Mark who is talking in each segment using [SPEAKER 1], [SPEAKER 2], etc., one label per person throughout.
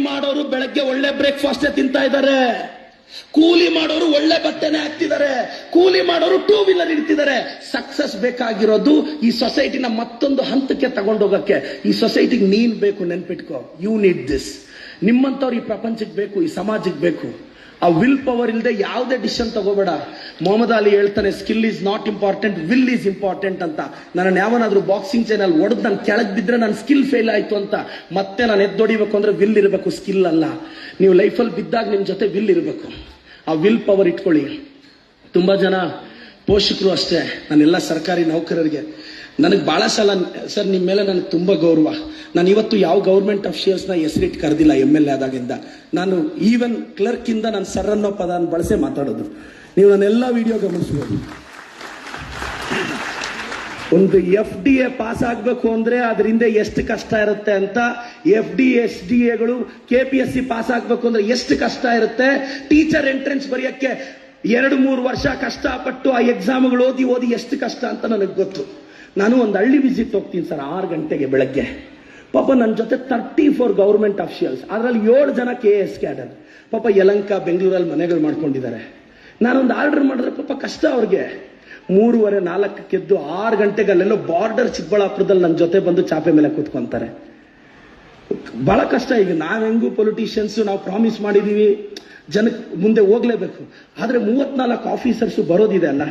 [SPEAKER 1] ಮಾಡೋರು ಬೆಳಗ್ಗೆ ಒಳ್ಳೆ ಬ್ರೇಕ್ಫಾಸ್ಟ್ ತಿಂತಾ ಇದ್ದಾರೆ, ಕೂಲಿ ಮಾಡೋರು ಒಳ್ಳೆ ಬಟ್ಟೆನೆ ಹಾಕ್ತಿದ್ದಾರೆ, ಕೂಲಿ ಮಾಡೋರು ಟೂ ವೀಲರ್ ಇಡ್ತಿದ್ದಾರೆ. ಸಕ್ಸಸ್ ಬೇಕಾಗಿರೋದು ಈ ಸೊಸೈಟಿನ ಮತ್ತೊಂದು ಹಂತಕ್ಕೆ ತಗೊಂಡೋಗಕ್ಕೆ. ಈ ಸೊಸೈಟಿಗೆ ನೀನ್ ಬೇಕು, ನೆನ್ಪಿಟ್ಕೋ. You need this. ನಿಮ್ಮಂತವ್ರು ಈ ಪ್ರಪಂಚಕ್ಕೆ ಬೇಕು, ಈ ಸಮಾಜಕ್ಕೆ ಬೇಕು. ಆ ವಿಲ್ ಪವರ್ ಇಲ್ಲದೆ ಯಾವುದೇ ಡಿಸಿಷನ್ ತಗೋಬೇಡ. ಮೊಹಮ್ಮದ್ ಅಲಿ ಹೇಳ್ತಾನೆ, skill is not important, will is important ಅಂತ. ನನ್ನ ಯಾವನಾದ್ರೂ ಬಾಕ್ಸಿಂಗ್ ಚಾನಲ್ ಒಡೆದು ನಾನು ಕೆಳಗೆ ಬಿದ್ರೆ ನನ್ನ ಸ್ಕಿಲ್ ಫೇಲ್ ಆಯ್ತು ಅಂತ ಮತ್ತೆ ನಾನು ಎದ್ದೊಡಿಬೇಕು ಅಂದ್ರೆ ವಿಲ್ ಇರಬೇಕು, ಸ್ಕಿಲ್ ಅಲ್ಲ. ನೀವು ಲೈಫಲ್ಲಿ ಬಿದ್ದಾಗ ನಿಮ್ ಜೊತೆ ವಿಲ್ ಇರಬೇಕು. ಆ ವಿಲ್ ಪವರ್ ಇಟ್ಕೊಳ್ಳಿ. ತುಂಬಾ ಜನ ಪೋಷಕರು ಅಷ್ಟೇ, ನಾನೆಲ್ಲ ಸರ್ಕಾರಿ ನೌಕರರಿಗೆ ನನಗೆ ಬಹಳ ಸಲ, ಸರ್ ನಿಮ್ಮ ಮೇಲೆ ನನಗೆ ತುಂಬಾ ಗೌರವ. ನಾನು ಇವತ್ತು ಯಾವ ಗೌರ್ಮೆಂಟ್ ಅಫಿಷಿಯಲ್ಸ್ನ ಹೆಸರಿಟ್ಟು ಕರೆದಿಲ್ಲ. MLA ಆದಾಗಿಂದ ನಾನು ಈವನ್ ಕ್ಲರ್ಕ್ ಇಂದ ನಾನು ಸರ್ ಅನ್ನೋ ಪದ ಬಳಸೇ ಮಾತಾಡೋದು. ನೀವು ನನ್ನೆಲ್ಲ ವಿಡಿಯೋ ಗಮನಿಸಬಹುದು. ಒಂದು FDA ಪಾಸ್ ಆಗ್ಬೇಕು ಅಂದ್ರೆ ಅದರಿಂದ ಎಷ್ಟು ಕಷ್ಟ ಇರುತ್ತೆ ಅಂತ, FDA SDAಗಳು KPSC ಪಾಸ್ ಆಗ್ಬೇಕು ಅಂದ್ರೆ ಎಷ್ಟು ಕಷ್ಟ ಇರುತ್ತೆ. ಟೀಚರ್ ಎಂಟ್ರೆನ್ಸ್ ಬರೆಯಕ್ಕೆ 2-3 ವರ್ಷ ಕಷ್ಟಪಟ್ಟು ಆ ಎಕ್ಸಾಮ್ಗಳು ಓದಿ ಎಷ್ಟು ಕಷ್ಟ ಅಂತ ನನಗೆ ಗೊತ್ತು. ನಾನು ಒಂದು ಹಳ್ಳಿ ವಿಸಿಟ್ ಹೋಗ್ತೀನಿ ಸರ್, 6 ಗಂಟೆಗೆ ಬೆಳಗ್ಗೆ. ಪಾಪ ನನ್ನ ಜೊತೆ 34 ಗೌರ್ಮೆಂಟ್ ಅಫಿಷಿಯಲ್ಸ್, ಅದರಲ್ಲಿ 7 ಜನ KS ಕ್ಯಾಡರ್. ಪಾಪ ಯಲಂಕ, ಬೆಂಗಳೂರಲ್ಲಿ ಮನೆಗಳು ಮಾಡ್ಕೊಂಡಿದ್ದಾರೆ. ನಾನೊಂದು ಆರ್ಡರ್ ಮಾಡಿದ್ರೆ ಪಾಪ ಕಷ್ಟ ಅವ್ರಿಗೆ. 3:30-4ಕ್ಕೆ ಎದ್ದು 6 ಗಂಟೆಗೆ ಅಲ್ಲೆಲ್ಲೋ ಬಾರ್ಡರ್ ಚಿಕ್ಕಬಳ್ಳಾಪುರದಲ್ಲಿ ನನ್ನ ಜೊತೆ ಬಂದು ಚಾಪೆ ಮೇಲೆ ಕೂತ್ಕೊಂತಾರೆ. ಬಹಳ ಕಷ್ಟ. ಈಗ ನಾವ್ ಹೆಂಗೂ ಪೊಲಿಟಿಷಿಯನ್ಸ್, ನಾವು ಪ್ರಾಮಿಸ್ ಮಾಡಿದೀವಿ ಜನಕ್ಕೆ ಮುಂದೆ ಹೋಗ್ಲೇಬೇಕು. ಆದ್ರೆ 34 ಆಫೀಸರ್ಸ್ ಬರೋದಿದೆ ಅಲ್ಲ.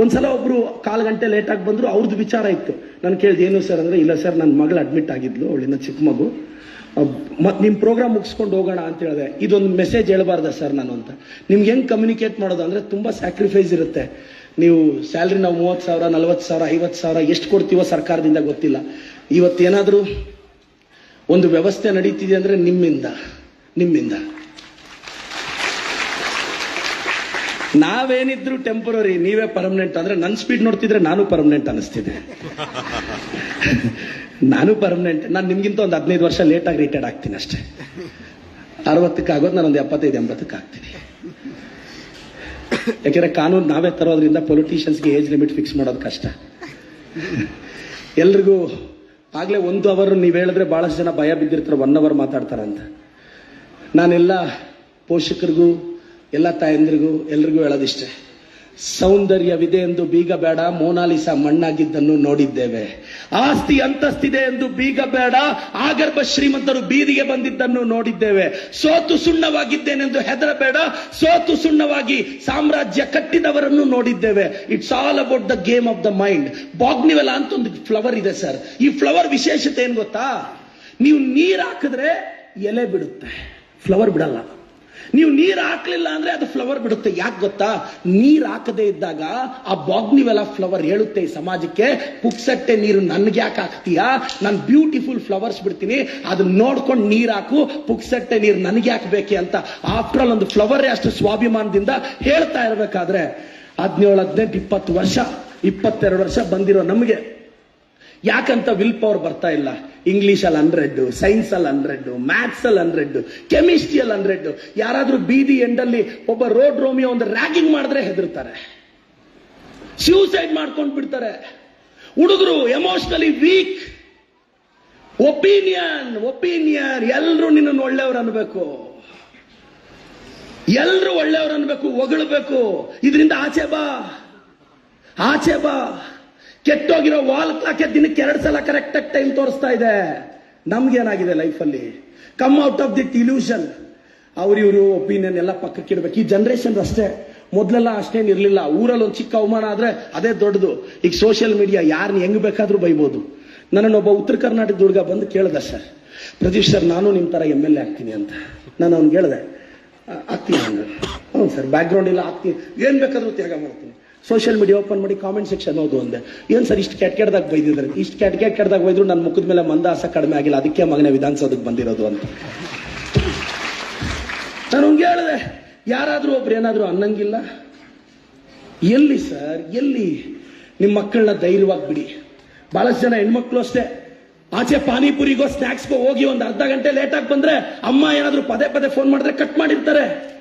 [SPEAKER 1] ಒಂದ್ಸಲ ಒಬ್ರು 1/4 ಗಂಟೆ ಲೇಟ್ ಆಗಿ ಬಂದ್ರು. ಅವ್ರದ್ದು ವಿಚಾರ ಇತ್ತು. ನಾನು ಕೇಳಿದೆ, ಏನು ಸರ್ ಅಂದ್ರೆ, ಇಲ್ಲ ಸರ್ ನನ್ನ ಮಗಳು ಅಡ್ಮಿಟ್ ಆಗಿದ್ಲು, ಅವಳಿನ ಚಿಕ್ಕ ಮಗು, ನಿಮ್ ಪ್ರೋಗ್ರಾಮ್ ಮುಗಿಸ್ಕೊಂಡು ಹೋಗೋಣ ಅಂತ ಹೇಳಿದೆ. ಇದೊಂದು ಮೆಸೇಜ್ ಹೇಳ್ಬಾರ್ದ ಸರ್ ನಾನು ಅಂತ. ನಿಮ್ಗೆ ಹೆಂಗ್ ಕಮ್ಯುನಿಕೇಟ್ ಮಾಡೋದು ಅಂದ್ರೆ, ತುಂಬಾ ಸ್ಯಾಕ್ರಿಫೈಸ್ ಇರುತ್ತೆ. ನೀವು ಸ್ಯಾಲ್ರಿ ನಾವು 30,000, 40,000, 50,000 ಎಷ್ಟು ಕೊಡ್ತೀವೋ ಸರ್ಕಾರದಿಂದ ಗೊತ್ತಿಲ್ಲ. ಇವತ್ತೇನಾದ್ರೂ ಒಂದು ವ್ಯವಸ್ಥೆ ನಡೀತಿದೆ ಅಂದ್ರೆ ನಿಮ್ಮಿಂದ. ನಾವೇನಿದ್ರು ಟೆಂಪರರಿ, ನೀವೇ ಪರ್ಮನೆಂಟ್. ಅಂದ್ರೆ ನನ್ನ ಸ್ಪೀಡ್ ನೋಡ್ತಿದ್ರೆ ನಾನು ಪರ್ಮನೆಂಟ್ ಅನಿಸ್ತಿದೆ. ನಾನು ಪರ್ಮನೆಂಟ್. ನಾನು ನಿಮ್ಗಿಂತ ಒಂದು 15 ವರ್ಷ ಲೇಟ್ ಆಗಿ ರಿಟೈರ್ಡ್ ಆಗ್ತೀನಿ ಅಷ್ಟೇ. 60ಕ್ಕೆ ಆಗೋದು ನಾನೊಂದು 75-80ಕ್ಕೆ ಆಗ್ತೀನಿ. ಯಾಕೆಂದ್ರೆ ಕಾನೂನು ನಾವೇ ತರೋದ್ರಿಂದ ಪೊಲಿಟಿಷಿಯನ್ಸ್ಗೆ ಏಜ್ ಲಿಮಿಟ್ ಫಿಕ್ಸ್ ಮಾಡೋದು ಕಷ್ಟ. ಎಲ್ರಿಗೂ ಆಗ್ಲೇ 1 ಅವರ್ ನೀವು ಹೇಳಿದ್ರೆ ಬಹಳಷ್ಟು ಜನ ಭಯ ಬಿದ್ದಿರ್ತಾರೆ, 1 ಅವರ್ ಮಾತಾಡ್ತಾರಂತ. ನಾನೆಲ್ಲ ಪೋಷಕರಿಗೂ, ಎಲ್ಲ ತಾಯಂದ್ರಿಗೂ, ಎಲ್ರಿಗೂ ಹೇಳೋದಿಷ್ಟೇ, ಸೌಂದರ್ಯವಿದೆ ಎಂದು ಬೀಗ ಬೇಡ, ಮೋನಾಲಿಸಾ ಮಣ್ಣಾಗಿದ್ದನ್ನು ನೋಡಿದ್ದೇವೆ. ಆಸ್ತಿ ಅಂತಸ್ತಿದೆ ಎಂದು ಬೀಗ ಬೇಡ, ಆಗರ್ಭ ಶ್ರೀಮಂತರು ಬೀದಿಗೆ ಬಂದಿದ್ದನ್ನು ನೋಡಿದ್ದೇವೆ. ಸೋತು ಸುಣ್ಣವಾಗಿದ್ದೇನೆಂದು ಹೆದರಬೇಡ, ಸೋತು ಸುಣ್ಣವಾಗಿ ಸಾಮ್ರಾಜ್ಯ ಕಟ್ಟಿದವರನ್ನು ನೋಡಿದ್ದೇವೆ. It's all about the game of the mind. ಬಾಗ್ನಿವೆಲ್ಲ ಅಂತ ಒಂದು ಫ್ಲವರ್ ಇದೆ ಸರ್. ಈ ಫ್ಲವರ್ ವಿಶೇಷತೆ ಏನ್ ಗೊತ್ತಾ? ನೀವು ನೀರ್ ಹಾಕಿದ್ರೆ ಎಲೆ ಬಿಡುತ್ತೆ, ಫ್ಲವರ್ ಬಿಡಲ್ಲ. ನೀವು ನೀರು ಹಾಕ್ಲಿಲ್ಲ ಅಂದ್ರೆ ಅದು ಫ್ಲವರ್ ಬಿಡುತ್ತೆ. ಯಾಕೆ ಗೊತ್ತಾ? ನೀರ್ ಹಾಕದೇ ಇದ್ದಾಗ ಆ ಬಾಗ್ನಿವೆಲ್ಲ ಫ್ಲವರ್ ಹೇಳುತ್ತೆ ಈ ಸಮಾಜಕ್ಕೆ, ಪುಕ್ಸಟ್ಟೆ ನೀರು ನನ್ಗೆ ಯಾಕೆ ಹಾಕ್ತೀಯಾ, ನಾನು ಬ್ಯೂಟಿಫುಲ್ ಫ್ಲವರ್ಸ್ ಬಿಡ್ತೀನಿ, ಅದನ್ನ ನೋಡ್ಕೊಂಡು ನೀರ್ ಹಾಕು, ಪುಕ್ಸಟ್ಟೆ ನೀರು ನನ್ಗೆ ಹಾಕ್ಬೇಕೆ ಅಂತ. ಆಫ್ಟರ್ ಆಲ್ ಒಂದು ಫ್ಲವರೇ ಅಷ್ಟು ಸ್ವಾಭಿಮಾನದಿಂದ ಹೇಳ್ತಾ ಇರಬೇಕಾದ್ರೆ 17, 18, 20 ವರ್ಷ, 22 ವರ್ಷ ಬಂದಿರೋ ನಮಗೆ ಯಾಕಂತ ವಿಲ್ ಪವರ್ ಬರ್ತಾ ಇಲ್ಲ? ಇಂಗ್ಲಿಷಲ್ಲಿ 100, ಸೈನ್ಸ್ ಅಲ್ಲಿ 100, ಮ್ಯಾಥ್ಸ್ ಅಲ್ಲಿ 100, ಕೆಮಿಸ್ಟ್ರಿಯಲ್ಲಿ 100. ಯಾರಾದ್ರೂ ಬೀದಿ ಎಂಡಲ್ಲಿ ಒಬ್ಬ ರೋಡ್ ರೋಮಿಯೋ ಒಂದು ರ್ಯಾಗಿಂಗ್ ಮಾಡಿದ್ರೆ ಹೆದರ್ತಾರೆ, ಸ್ಯೂಸೈಡ್ ಮಾಡ್ಕೊಂಡು ಬಿಡ್ತಾರೆ. ಹುಡುಗರು ಎಮೋಷನಲಿ ವೀಕ್. ಒಪಿನಿಯನ್ ಎಲ್ರು ನಿನ್ನನ್ನು ಒಳ್ಳೆಯವ್ರು ಅನ್ಬೇಕು, ಎಲ್ರು ಒಳ್ಳೆಯವ್ರು ಅನ್ಬೇಕು, ಹೊಗಳಬೇಕು. ಇದರಿಂದ ಆಚೆ ಬಾ. ಕೆಟ್ಟೋಗಿರೋ ವಾಲ್ ಕ್ಲಾಕ್ ದಿನಕ್ಕೆ 2 ಸಲ ಕರೆಕ್ಟ್ ಆಗಿ ಟೈಮ್ ತೋರಿಸ್ತಾ ಇದೆ. ನಮ್ಗೇನಾಗಿದೆ ಲೈಫಲ್ಲಿ? Come out of that illusion. ಇವರು ಒಪಿನಿಯನ್ ಎಲ್ಲ ಪಕ್ಕಕ್ಕೆ ಇಡ್ಬೇಕು. ಈ ಜನರೇಷನ್ ಅಷ್ಟೇ. ಮೊದಲೆಲ್ಲ ಅಷ್ಟೇನ್ ಇರ್ಲಿಲ್ಲ. ಊರಲ್ಲಿ ಒಂದು ಚಿಕ್ಕ ಅವಮಾನ ಆದ್ರೆ ಅದೇ ದೊಡ್ಡದು. ಈಗ ಸೋಷಿಯಲ್ ಮೀಡಿಯಾ ಯಾರನ್ನ ಹೆಂಗ್ ಬೇಕಾದ್ರೂ ಬೈಬೋದು. ನನ್ನನ್ನೊಬ್ಬ ಉತ್ತರ ಕರ್ನಾಟಕದ ಹುಡುಗ ಬಂದು ಕೇಳ್ದ, ಸರ್ ಪ್ರದೀಪ್ ಸರ್ ನಾನು ನಿಮ್ ತರ MLA ಆಗ್ತೀನಿ ಅಂತ. ನಾನು ಅವ್ನು ಹೇಳ್ದೆ, ಆಗ್ತೀನಿ ಅಂದ್ರೆ, ಹೌದು ಸರ್, ಬ್ಯಾಕ್ ಗ್ರೌಂಡ್ ಇಲ್ಲ, ಆಗ್ತೀನಿ, ಏನ್ ಬೇಕಾದ್ರೂ ತ್ಯಾಗ ಮಾಡ್ತೀನಿ. ಸೋಷಿಯಲ್ ಮೀಡಿಯಾ ಓಪನ್ ಮಾಡಿ ಕಾಮೆಂಟ್ ಸೆಕ್ಷನ್ ಓದು ಅಂದೆ. ಏನ್ ಸರ್ ಇಷ್ಟು ಕೆಟ್ಟದಾಗ ಬೈದಿದ್ದಾರೆ? ಇಷ್ಟು ಕೆಟ್ಟದಾಗ ಬೈದ್ರು ನನ್ನ ಮುಖದ ಮೇಲೆ ಮಂದಹಾಸ ಕಡಿಮೆ ಆಗಿಲ್ಲ, ಅದಕ್ಕೆ ಮಗನೇ ವಿಧಾನಸೌಧಕ್ಕೆ ಬಂದಿರೋದು ಅಂತ. ನಾನು ಹಂಗೆ ಹೇಳಿದೆ, ಯಾರಾದ್ರೂ ಒಬ್ರು ಏನಾದ್ರೂ ಅನ್ನಂಗಿಲ್ಲ. ಎಲ್ಲಿ ಸರ್, ಎಲ್ಲಿ? ನಿಮ್ಮ ಮಕ್ಕಳನ್ನ ಧೈರ್ಯವಾಗಿ ಬಿಡಿ. ಬಹಳಷ್ಟು ಜನ ಹೆಣ್ಮಕ್ಳು ಅಷ್ಟೇ, ಆಚೆ ಪಾನಿಪುರಿಗೋ ಸ್ನಾಕ್ಸ್ಗೋ ಹೋಗಿ ಒಂದು ಅರ್ಧ ಗಂಟೆ ಲೇಟ್ ಆಗಿ ಬಂದ್ರೆ ಅಮ್ಮ ಏನಾದ್ರೂ ಪದೇ ಫೋನ್ ಮಾಡಿದ್ರೆ ಕಟ್ ಮಾಡಿರ್ತಾರೆ.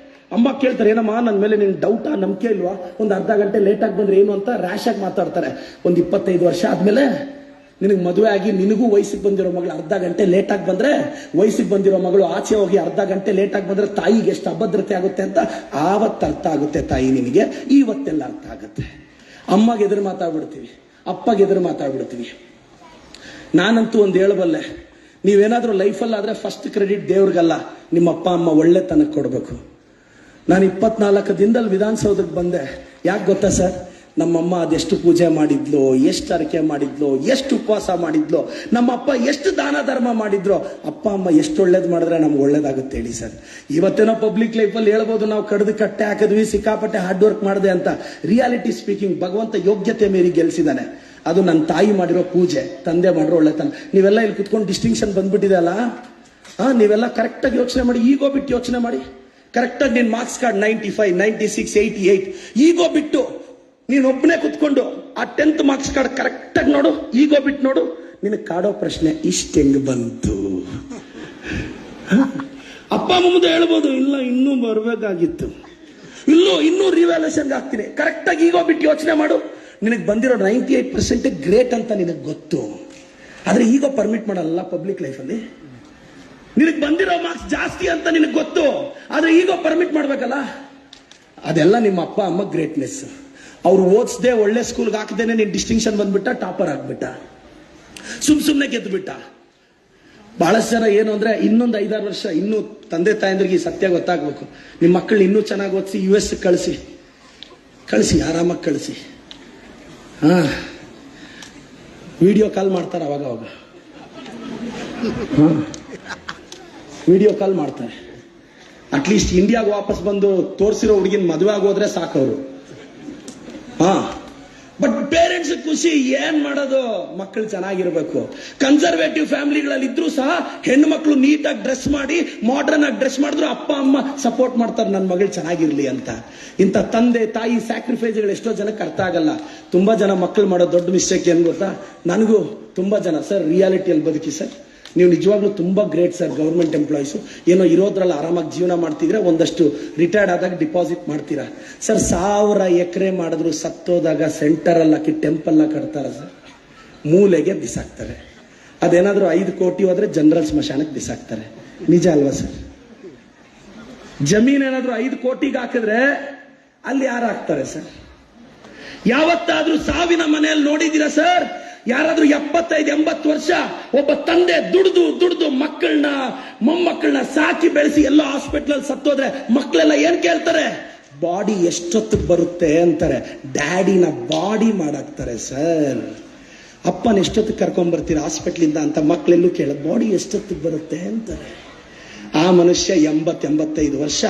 [SPEAKER 1] ಅಮ್ಮ ಕೇಳ್ತಾರೆ, ಏನಮ್ಮ ನನ್ನ ಮೇಲೆ ನಿನ್ ಡೌಟಾ, ನಂಬಿಕೆ ಇಲ್ವಾ? ಒಂದು ಅರ್ಧ ಗಂಟೆ ಲೇಟ್ ಆಗಿ ಬಂದ್ರೆ ಏನು ಅಂತ ರ್ಯಾಶ್ ಆಗಿ ಮಾತಾಡ್ತಾರೆ. ಒಂದು 25 ವರ್ಷ ಆದ್ಮೇಲೆ ನಿನಗೆ ಮದುವೆ ಆಗಿ ನಿನಗೂ ವಯಸ್ಸಿಗೆ ಬಂದಿರೋ ಮಗಳು ಅರ್ಧ ಗಂಟೆ ಲೇಟಾಗಿ ಬಂದ್ರೆ, ವಯಸ್ಸಿಗೆ ಬಂದಿರೋ ಮಗಳು ಆಚೆ ಹೋಗಿ ಅರ್ಧ ಗಂಟೆ ಲೇಟಾಗಿ ಬಂದ್ರೆ ತಾಯಿಗೆ ಎಷ್ಟು ಅಭದ್ರತೆ ಆಗುತ್ತೆ ಅಂತ ಆವತ್ತು ಅರ್ಥ ಆಗುತ್ತೆ ತಾಯಿ ನಿನಗೆ, ಇವತ್ತೆಲ್ಲ ಅರ್ಥ ಆಗುತ್ತೆ. ಅಮ್ಮಗೆ ಎದುರು ಮಾತಾಡ್ಬಿಡ್ತೀವಿ, ಅಪ್ಪಗೆ ಎದುರು ಮಾತಾಡ್ಬಿಡ್ತೀವಿ. ನಾನಂತೂ ಒಂದು ಹೇಳಬಲ್ಲೆ, ನೀವೇನಾದ್ರೂ ಲೈಫಲ್ಲಾದ್ರೆ ಫಸ್ಟ್ ಕ್ರೆಡಿಟ್ ದೇವ್ರಿಗಲ್ಲ, ನಿಮ್ಮ ಅಪ್ಪ ಅಮ್ಮ ಒಳ್ಳೆತನಕ್ಕೆ ಕೊಡಬೇಕು. ನಾನು 24 ದಿನದಲ್ಲಿ ವಿಧಾನಸೌಧಕ್ಕೆ ಬಂದೆ. ಯಾಕೆ ಗೊತ್ತಾ ಸರ್? ನಮ್ಮಮ್ಮ ಅದೆಷ್ಟು ಪೂಜೆ ಮಾಡಿದ್ಲು, ಎಷ್ಟು ಅರಕೆ ಮಾಡಿದ್ಲು, ಎಷ್ಟು ಉಪವಾಸ ಮಾಡಿದ್ಲು, ನಮ್ಮಪ್ಪ ಎಷ್ಟು ದಾನ ಧರ್ಮ ಮಾಡಿದ್ರು. ಅಪ್ಪ ಅಮ್ಮ ಎಷ್ಟು ಒಳ್ಳೇದು ಮಾಡಿದ್ರೆ ನಮ್ಗೆ ಒಳ್ಳೇದಾಗುತ್ತೆ ಹೇಳಿ ಸರ್. ಇವತ್ತೇನೋ ಪಬ್ಲಿಕ್ ಲೈಫಲ್ಲಿ ಹೇಳ್ಬೋದು ನಾವು ಕಡ್ದು ಕಟ್ಟೆ ಹಾಕಿದ್ವಿ, ಸಿಕ್ಕಾಪಟ್ಟೆ ಹಾರ್ಡ್ ವರ್ಕ್ ಮಾಡಿದೆ ಅಂತ. ರಿಯಾಲಿಟಿ ಸ್ಪೀಕಿಂಗ್, ಭಗವಂತ ಯೋಗ್ಯತೆ ಮೀರಿ ಗೆಲ್ಸಿದಾನೆ. ಅದು ನನ್ನ ತಾಯಿ ಮಾಡಿರೋ ಪೂಜೆ, ತಂದೆ ಮಾಡಿರೋ ಒಳ್ಳೆತನ. ನೀವೆಲ್ಲ ಇಲ್ಲಿ ಕುತ್ಕೊಂಡು ಡಿಸ್ಟಿಂಕ್ಷನ್ ಬಂದ್ಬಿಟ್ಟಿದೆ ಅಲ್ಲ, ನೀವೆಲ್ಲ ಕರೆಕ್ಟಾಗಿ ಯೋಚನೆ ಮಾಡಿ, ಈಗೋ ಬಿಟ್ಟು ಯೋಚನೆ ಮಾಡಿ. ಕರೆಕ್ಟಾಗಿ ನಿನ್ ಮಾರ್ಕ್ಸ್ ಕಾರ್ಡ್ 95, 96, 88 ಈಗೋ ಬಿಟ್ಟು ನೀನ್ ಒಬ್ಬನೇ ಕುತ್ಕೊಂಡು ಆ 10th ಮಾರ್ಕ್ಸ್ ಕಾರ್ಡ್ ಕರೆಕ್ಟಾಗಿ ನೋಡು, ಈಗೋ ಬಿಟ್ಟು ನೋಡು. ನಿನಗೆ ಕಾಡೋ ಪ್ರಶ್ನೆ, ಇಷ್ಟ ಹೆಂಗ್ ಬಂತು? ಅಪ್ಪ ಅಮ್ಮ ಮುಂದೆ ಹೇಳ್ಬೋದು, ಇಲ್ಲ ಇನ್ನೂ ಬರ್ಬೇಕಾಗಿತ್ತು, ಇನ್ನೂ ರಿವ್ಯಾಲ್ಯೂಷನ್ ಆಗ್ತೀನಿ. ಕರೆಕ್ಟಾಗಿ ಈಗೋ ಬಿಟ್ಟು ಯೋಚನೆ ಮಾಡು. ನಿನಗೆ ಬಂದಿರೋ 98% ಗ್ರೇಟ್ ಅಂತ ನಿನಗೆ ಗೊತ್ತು. ಆದ್ರೆ ಈಗ ಪರ್ಮಿಟ್ ಮಾಡಲ್ಲ ಪಬ್ಲಿಕ್ ಲೈಫಲ್ಲಿ. ನಿನಗೆ ಬಂದಿರೋ ಮಾರ್ಕ್ಸ್ ಜಾಸ್ತಿ ಅಂತ ನಿನಗೆ ಗೊತ್ತು, ಆದ್ರೆ ಈಗ ಪರ್ಮಿಟ್ ಮಾಡ್ಬೇಕಲ್ಲ. ಅದೆಲ್ಲ ನಿಮ್ಮ ಅಪ್ಪ ಅಮ್ಮ ಗ್ರೇಟ್ನೆಸ್. ಅವ್ರು ಓದಿಸದೆ ಒಳ್ಳೆ ಸ್ಕೂಲ್ಗೆ ಹಾಕದೇನೆ ನೀನ್ ಡಿಸ್ಟಿಂಕ್ಷನ್ ಬಂದ್ಬಿಟ್ಟ, ಟಾಪರ್ ಆಗ್ಬಿಟ್ಟ, ಸುಮ್ನೆ ಗೆದ್ದು ಬಿಟ್ಟ. ಬಹಳಷ್ಟು ಜನ ಏನು ಅಂದ್ರೆ, ಇನ್ನೊಂದು 5-6 ವರ್ಷ ಇನ್ನೂ ತಂದೆ ತಾಯಂದ್ರಿಗೆ ಸತ್ಯ ಗೊತ್ತಾಗ್ಬೇಕು. ನಿಮ್ಮ ಮಕ್ಕಳು ಇನ್ನೂ ಚೆನ್ನಾಗಿ ಓದಿಸಿ US ಕಳಿಸಿ, ಆರಾಮಾಗಿ ಕಳಿಸಿ. ವಿಡಿಯೋ ಕಾಲ್ ಮಾಡ್ತಾರೆ ಅವಾಗ ವಿಡಿಯೋ ಕಾಲ್ ಮಾಡ್ತಾರೆ. ಅಟ್ಲೀಸ್ಟ್ ಇಂಡಿಯಾಗ ವಾಪಸ್ ಬಂದು ತೋರಿಸಿರೋ ಹುಡುಗಿನ ಮದುವೆ ಆಗೋದ್ರೆ ಸಾಕವರು. ಬಟ್ ಪೇರೆಂಟ್ಸ್ ಖುಷಿ, ಏನ್ ಮಾಡೋದು, ಮಕ್ಕಳು ಚೆನ್ನಾಗಿರ್ಬೇಕು. ಕನ್ಸರ್ವೇಟಿವ್ ಫ್ಯಾಮಿಲಿಗಳಲ್ಲಿ ಇದ್ರೂ ಸಹ ಹೆಣ್ಣು ಮಕ್ಕಳು ನೀಟಾಗಿ ಡ್ರೆಸ್ ಮಾಡಿ, ಮಾಡರ್ನ್ ಆಗಿ ಡ್ರೆಸ್ ಮಾಡಿದ್ರು ಅಪ್ಪ ಅಮ್ಮ ಸಪೋರ್ಟ್ ಮಾಡ್ತಾರೆ, ನನ್ನ ಮಗಳು ಚೆನ್ನಾಗಿರ್ಲಿ ಅಂತ. ಇಂಥ ತಂದೆ ತಾಯಿ ಸ್ಯಾಕ್ರಿಫೈಸ್ಗಳು ಎಷ್ಟೋ ಜನಕ್ಕೆ ಅರ್ಥ ಆಗಲ್ಲ. ತುಂಬಾ ಜನ ಮಕ್ಕಳು ಮಾಡೋ ದೊಡ್ಡ ಮಿಸ್ಟೇಕ್ ಏನ್ ಗೊತ್ತಾ? ನನಗೂ ತುಂಬಾ ಜನ, ಸರ್ ರಿಯಾಲಿಟಿಯಲ್ಲಿ ಬದುಕಿ ಸರ್, ನೀವು ನಿಜವಾಗ್ಲೂ ತುಂಬಾ ಗ್ರೇಟ್ ಸರ್, ಗೌರ್ಮೆಂಟ್ ಎಂಪ್ಲಾಯೀಸು, ಏನೋ ಇರೋದ್ರಲ್ಲಿ ಆರಾಮಾಗಿ ಜೀವನ ಮಾಡ್ತಿದ್ರೆ ಒಂದಷ್ಟು ರಿಟೈರ್ಡ್ ಆದಾಗ ಡಿಪಾಸಿಟ್ ಮಾಡ್ತೀರಾ ಸರ್. 1000 ಎಕರೆ ಮಾಡಿದ್ರು ಸತ್ತೋದಾಗ ಸೆಂಟರ್ ಅಲ್ಲಿ ಹಾಕಿ ಟೆಂಪಲ್ ಕಟ್ತಾರ ಸರ್, ಮೂಲೆಗೆ ಬಿಸಾಕ್ತಾರೆ. ಅದೇನಾದ್ರೂ 5 ಕೋಟಿ ಹೋದ್ರೆ ಜನರಲ್ ಸ್ಮಶಾನಕ್ಕೆ ಬಿಸಾಕ್ತಾರೆ. ನಿಜ ಅಲ್ವಾ ಸರ್? ಜಮೀನ್ ಏನಾದ್ರೂ 5 ಕೋಟಿಗೆ ಹಾಕಿದ್ರೆ ಅಲ್ಲಿ ಯಾರು ಹಾಕ್ತಾರೆ ಸರ್? ಯಾವತ್ತಾದ್ರೂ ಸಾವಿನ ಮನೆಯಲ್ಲಿ ನೋಡಿದ್ದೀರಾ ಸರ್? ಯಾರಾದ್ರೂ 75-80 ವರ್ಷ ಒಬ್ಬ ತಂದೆ ದುಡ್ದು ಮಕ್ಕಳನ್ನ ಮೊಮ್ಮಕ್ಕಳನ್ನ ಸಾಕಿ ಬೆಳೆಸಿ ಎಲ್ಲೋ ಹಾಸ್ಪಿಟಲ್ ಸತ್ತೋದ್ರೆ ಮಕ್ಕಳೆಲ್ಲ ಏನ್ ಕೇಳ್ತಾರೆ? ಬಾಡಿ ಎಷ್ಟೊತ್ತಿಗೆ ಬರುತ್ತೆ ಅಂತಾರೆ. ಡ್ಯಾಡಿನ ಬಾಡಿ ಮಾಡಾಕ್ತಾರೆ ಸರ್. ಅಪ್ಪನ ಎಷ್ಟೊತ್ತಿಗೆ ಕರ್ಕೊಂಡ್ ಬರ್ತೀರಾ ಹಾಸ್ಪಿಟ್ಲಿಂದ ಅಂತ ಮಕ್ಕಳೆಲ್ಲೂ ಕೇಳ, ಬಾಡಿ ಎಷ್ಟೊತ್ತಿಗೆ ಬರುತ್ತೆ ಅಂತಾರೆ. ಆ ಮನುಷ್ಯ 80-85 ವರ್ಷ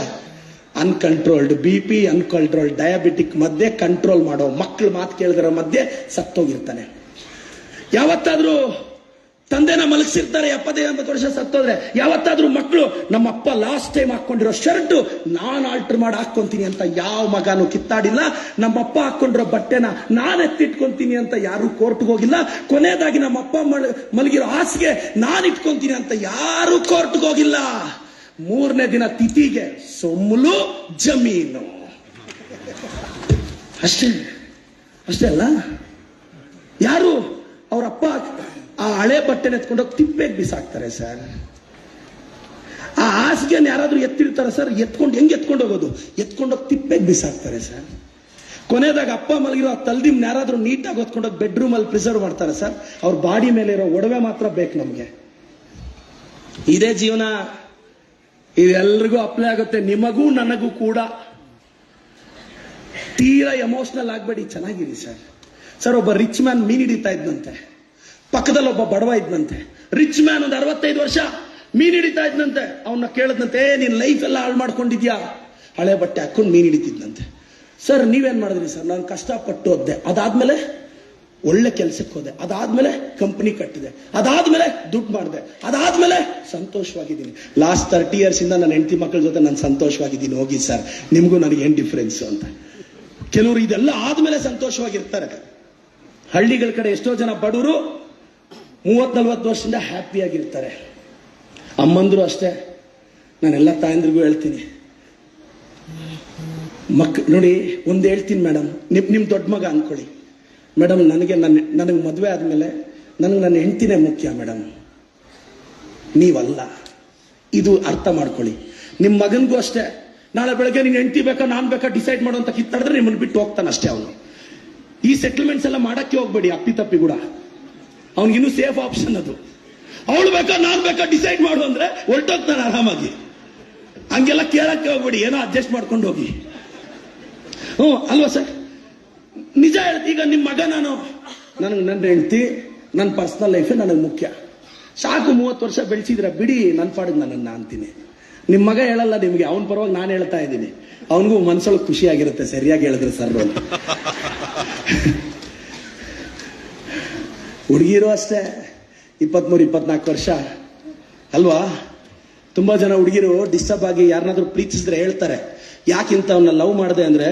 [SPEAKER 1] ಅನ್ಕಂಟ್ರೋಲ್ಡ್ BP, ಅನ್ಕಂಟ್ರೋಲ್ಡ್ ಡಯಾಬಿಟಿಕ್ ಮಧ್ಯೆ ಕಂಟ್ರೋಲ್ ಮಾಡೋ ಮಕ್ಕಳು ಮಾತು ಕೇಳಿದ್ರ ಮಧ್ಯೆ ಸತ್ತೋಗಿರ್ತಾನೆ. ಯಾವತ್ತಾದ್ರೂ ತಂದೆನ ಮಲಗಿಸಿರ್ತಾರೆ 70-80 ವರ್ಷ ಸತ್ತೋದ್ರೆ, ಯಾವತ್ತಾದ್ರೂ ಮಕ್ಕಳು ನಮ್ಮಪ್ಪ ಲಾಸ್ಟ್ ಟೈಮ್ ಹಾಕೊಂಡಿರೋ ಶರ್ಟ್ ನಾನ್ ಆಲ್ಟರ್ ಮಾಡಿ ಹಾಕೊಂತೀನಿ ಅಂತ ಯಾವ ಮಗನೂ ಕಿತ್ತಾಡಿಲ್ಲ. ನಮ್ಮಪ್ಪ ಹಾಕೊಂಡಿರೋ ಬಟ್ಟೆನ ನಾನ್ ಎತ್ತಿಟ್ಕೊಂತೀನಿ ಅಂತ ಯಾರು ಕೋರ್ಟ್ಗೆ ಹೋಗಿಲ್ಲ. ಕೊನೆಯದಾಗಿ ನಮ್ಮಪ್ಪ ಮಲಗಿರೋ ಹಾಸಿಗೆ ನಾನ್ ಇಟ್ಕೊಂತೀನಿ ಅಂತ ಯಾರು ಕೋರ್ಟ್ಗೆ ಹೋಗಿಲ್ಲ. 3ನೇ ದಿನ ತಿಥಿಗೆ ಸೊಮ್ಮಲು ಜಮೀನು. ಅಷ್ಟೇ ಅಲ್ಲ, ಯಾರು ಅವರಪ್ಪ ಆ ಹಳೆ ಬಟ್ಟೆನ ಎತ್ಕೊಂಡೋಗಿ ತಿಪ್ಪೆಗೆ ಬಿಸಾಕ್ತಾರೆ ಸರ್. ಆ ಹಾಸಿಗೆನ ಯಾರಾದ್ರೂ ಎತ್ತಿರ್ತಾರೆ ಸರ್, ಹೆಂಗ್ ಎತ್ಕೊಂಡು ಹೋಗೋದು? ಎತ್ಕೊಂಡೋಗಿ ತಿಪ್ಪೆಗೆ ಬಿಸಾಕ್ತಾರೆ ಸರ್. ಕೊನೆಯದಾಗ ಅಪ್ಪ ಮಲಗಿರೋ ಆ ತಲ್ದಿಮ್ನ ಯಾರಾದ್ರೂ ನೀಟಾಗಿ ಹೊತ್ಕೊಂಡೋಗಿ ಬೆಡ್ರೂಮ್ ಅಲ್ಲಿ ಪ್ರಿಸರ್ವ್ ಮಾಡ್ತಾರೆ ಸರ್. ಅವ್ರ ಬಾಡಿ ಮೇಲೆ ಇರೋ ಒಡವೆ ಮಾತ್ರ ಬೇಕು ನಮ್ಗೆ. ಇದೇ ಜೀವನ, ಇದೆಲ್ರಿಗೂ ಅಪ್ಲೈ ಆಗುತ್ತೆ, ನಿಮಗೂ ನನಗೂ ಕೂಡ. ತೀರಾ ಎಮೋಷನಲ್ ಆಗ್ಬೇಡಿ, ಚೆನ್ನಾಗಿರಿ ಸರ್. ಸರ್, ಒಬ್ಬ ರಿಚ್ ಮ್ಯಾನ್ ಮೀನ್ ಹಿಡಿತಾ ಇದ್ನಂತೆ, ಪಕ್ಕದಲ್ಲಿ ಒಬ್ಬ ಬಡವ ಇದ್ನಂತೆ. ರಿಚ್ ಮ್ಯಾನ್ ಒಂದು 65 ವರ್ಷ ಮೀನ್ ಹಿಡಿತಾ ಇದ್ನಂತೆ. ಅವನ್ನ ಕೇಳದ್ನಂತೆ, ನೀನ್ ಲೈಫ್ ಎಲ್ಲ ಹಾಳು ಮಾಡ್ಕೊಂಡಿದ್ಯಾ? ಹಳೆ ಬಟ್ಟೆ ಹಾಕೊಂಡು ಮೀನ್ ಹಿಡಿತಿದ್ನಂತೆ. ಸರ್, ನೀವೇನ್ ಮಾಡಿದ್ರಿ? ಸರ್, ನಾನು ಕಷ್ಟಪಟ್ಟು ಓದ್ದೆ, ಅದಾದ್ಮೇಲೆ ಒಳ್ಳೆ ಕೆಲ್ಸಕ್ಕೆ ಹೋದೆ, ಅದಾದ್ಮೇಲೆ ಕಂಪನಿ ಕಟ್ಟಿದೆ, ಅದಾದ್ಮೇಲೆ ದುಡ್ಡು ಮಾಡಿದೆ, ಅದಾದ್ಮೇಲೆ ಸಂತೋಷವಾಗಿದ್ದೀನಿ. ಲಾಸ್ಟ್ 30 years ಇಂದ ನನ್ನ ಹೆಂಡತಿ ಮಕ್ಕಳ ಜೊತೆ ನಾನು ಸಂತೋಷವಾಗಿದ್ದೀನಿ. ಹೋಗಿ ಸರ್, ನಿಮ್ಗೂ ನನಗೆ ಏನ್ ಡಿಫ್ರೆನ್ಸ್ ಅಂತ. ಕೆಲವರು ಇದೆಲ್ಲ ಆದ್ಮೇಲೆ ಸಂತೋಷವಾಗಿರ್ತಾರೆ. ಹಳ್ಳಿಗಳ ಕಡೆ ಎಷ್ಟೋ ಜನ ಬಡವರು 30-40 ವರ್ಷದಿಂದ ಹ್ಯಾಪಿಯಾಗಿರ್ತಾರೆ. ಅಮ್ಮಂದ್ರು ಅಷ್ಟೇ. ನಾನೆಲ್ಲ ತಾಯಂದ್ರಿಗೂ ಹೇಳ್ತೀನಿ, ನೋಡಿ ಒಂದು ಹೇಳ್ತೀನಿ ಮೇಡಮ್, ನಿಮ್ ದೊಡ್ಡ ಮಗ ಅನ್ಕೊಳ್ಳಿ ಮೇಡಮ್, ನನಗೆ ಮದುವೆ ಆದ್ಮೇಲೆ ನನಗೆ ನನ್ನ ಹೆಂಡತಿನೇ ಮುಖ್ಯ ಮೇಡಮ್, ನೀವಲ್ಲ. ಇದು ಅರ್ಥ ಮಾಡ್ಕೊಳ್ಳಿ. ನಿಮ್ಮ ಮಗನಿಗೂ ಅಷ್ಟೇ, ನಾಳೆ ಬೆಳಗ್ಗೆ ನೀನು ಹೆಂಡತಿ ಬೇಕಾ ನಾನು ಬೇಕಾ ಡಿಸೈಡ್ ಮಾಡುವಂತ ಕಿತ್ತಾಡಿದ್ರೆ ನಿಮ್ಮನ್ನು ಬಿಟ್ಟು ಹೋಗ್ತಾನೆ ಅಷ್ಟೇ ಅವನು. ಈ ಸೆಟಲ್ಮೆಂಟ್ಸ್ ಎಲ್ಲ ಮಾಡಕ್ಕೆ ಹೋಗ್ಬೇಡಿ ಅಪ್ಪಿ ತಪ್ಪಿ ಕೂಡ. ಅವನಿಗಿನ್ನೂ ಸೇಫ್ ಆಪ್ಷನ್ ಅದು. ಅವಳು ಬೇಕಾ ನಾನು ಬೇಕಾ ಡಿಸೈಡ್ ಮಾಡು ಅಂದ್ರೆ ಹೊರಟೋಗ್ತಾನೆ ಆರಾಮಾಗಿ. ಹಂಗೆಲ್ಲ ಕೇಳಕ್ಕೆ ಹೋಗ್ಬೇಡಿ, ಏನೋ ಅಡ್ಜಸ್ಟ್ ಮಾಡ್ಕೊಂಡು ಹೋಗಿ. ಅಲ್ವಾ ಸರ್? ನಿಜ ಹೇಳ್ತಿ. ಈಗ ನಿಮ್ಮ ಮಗ ನನಗೆ ನನ್ನ ಹೆಂಡತಿ, ನನ್ನ ಪರ್ಸನಲ್ ಲೈಫೇ ನನಗೆ ಮುಖ್ಯ. ಸಾಕು, 30 ವರ್ಷ ಬೆಳೆಸಿದ್ರೆ ಬಿಡಿ, ನನ್ನ ಪಾಡಿಗೆ ನನ್ನನ್ನು ಅಂತೀನಿ. ನಿಮ್ಮ ಮಗ ಹೇಳಲ್ಲ ನಿಮಗೆ, ಅವನ ಪರವಾಗಿ ನಾನು ಹೇಳ್ತಾ ಇದ್ದೀನಿ. ಅವನಿಗೂ ಮನ್ಸೊಳಗೆ ಖುಷಿಯಾಗಿರುತ್ತೆ, ಸರಿಯಾಗಿ ಹೇಳಿದ್ರೆ ಸರ್ ಅಂತ. ಹುಡುಗಿರು ಅಷ್ಟೇ, 23-24 ವರ್ಷ ಅಲ್ವಾ? ತುಂಬಾ ಜನ ಹುಡುಗಿರು ಡಿಸ್ಟರ್ಬ್ ಆಗಿ ಯಾರನ್ನಾದ್ರೂ ಪ್ರೀತಿಸಿದ್ರೆ ಹೇಳ್ತಾರೆ, ಯಾಕಿಂತ ಅವನ್ನ ಲವ್ ಮಾಡಿದೆ ಅಂದ್ರೆ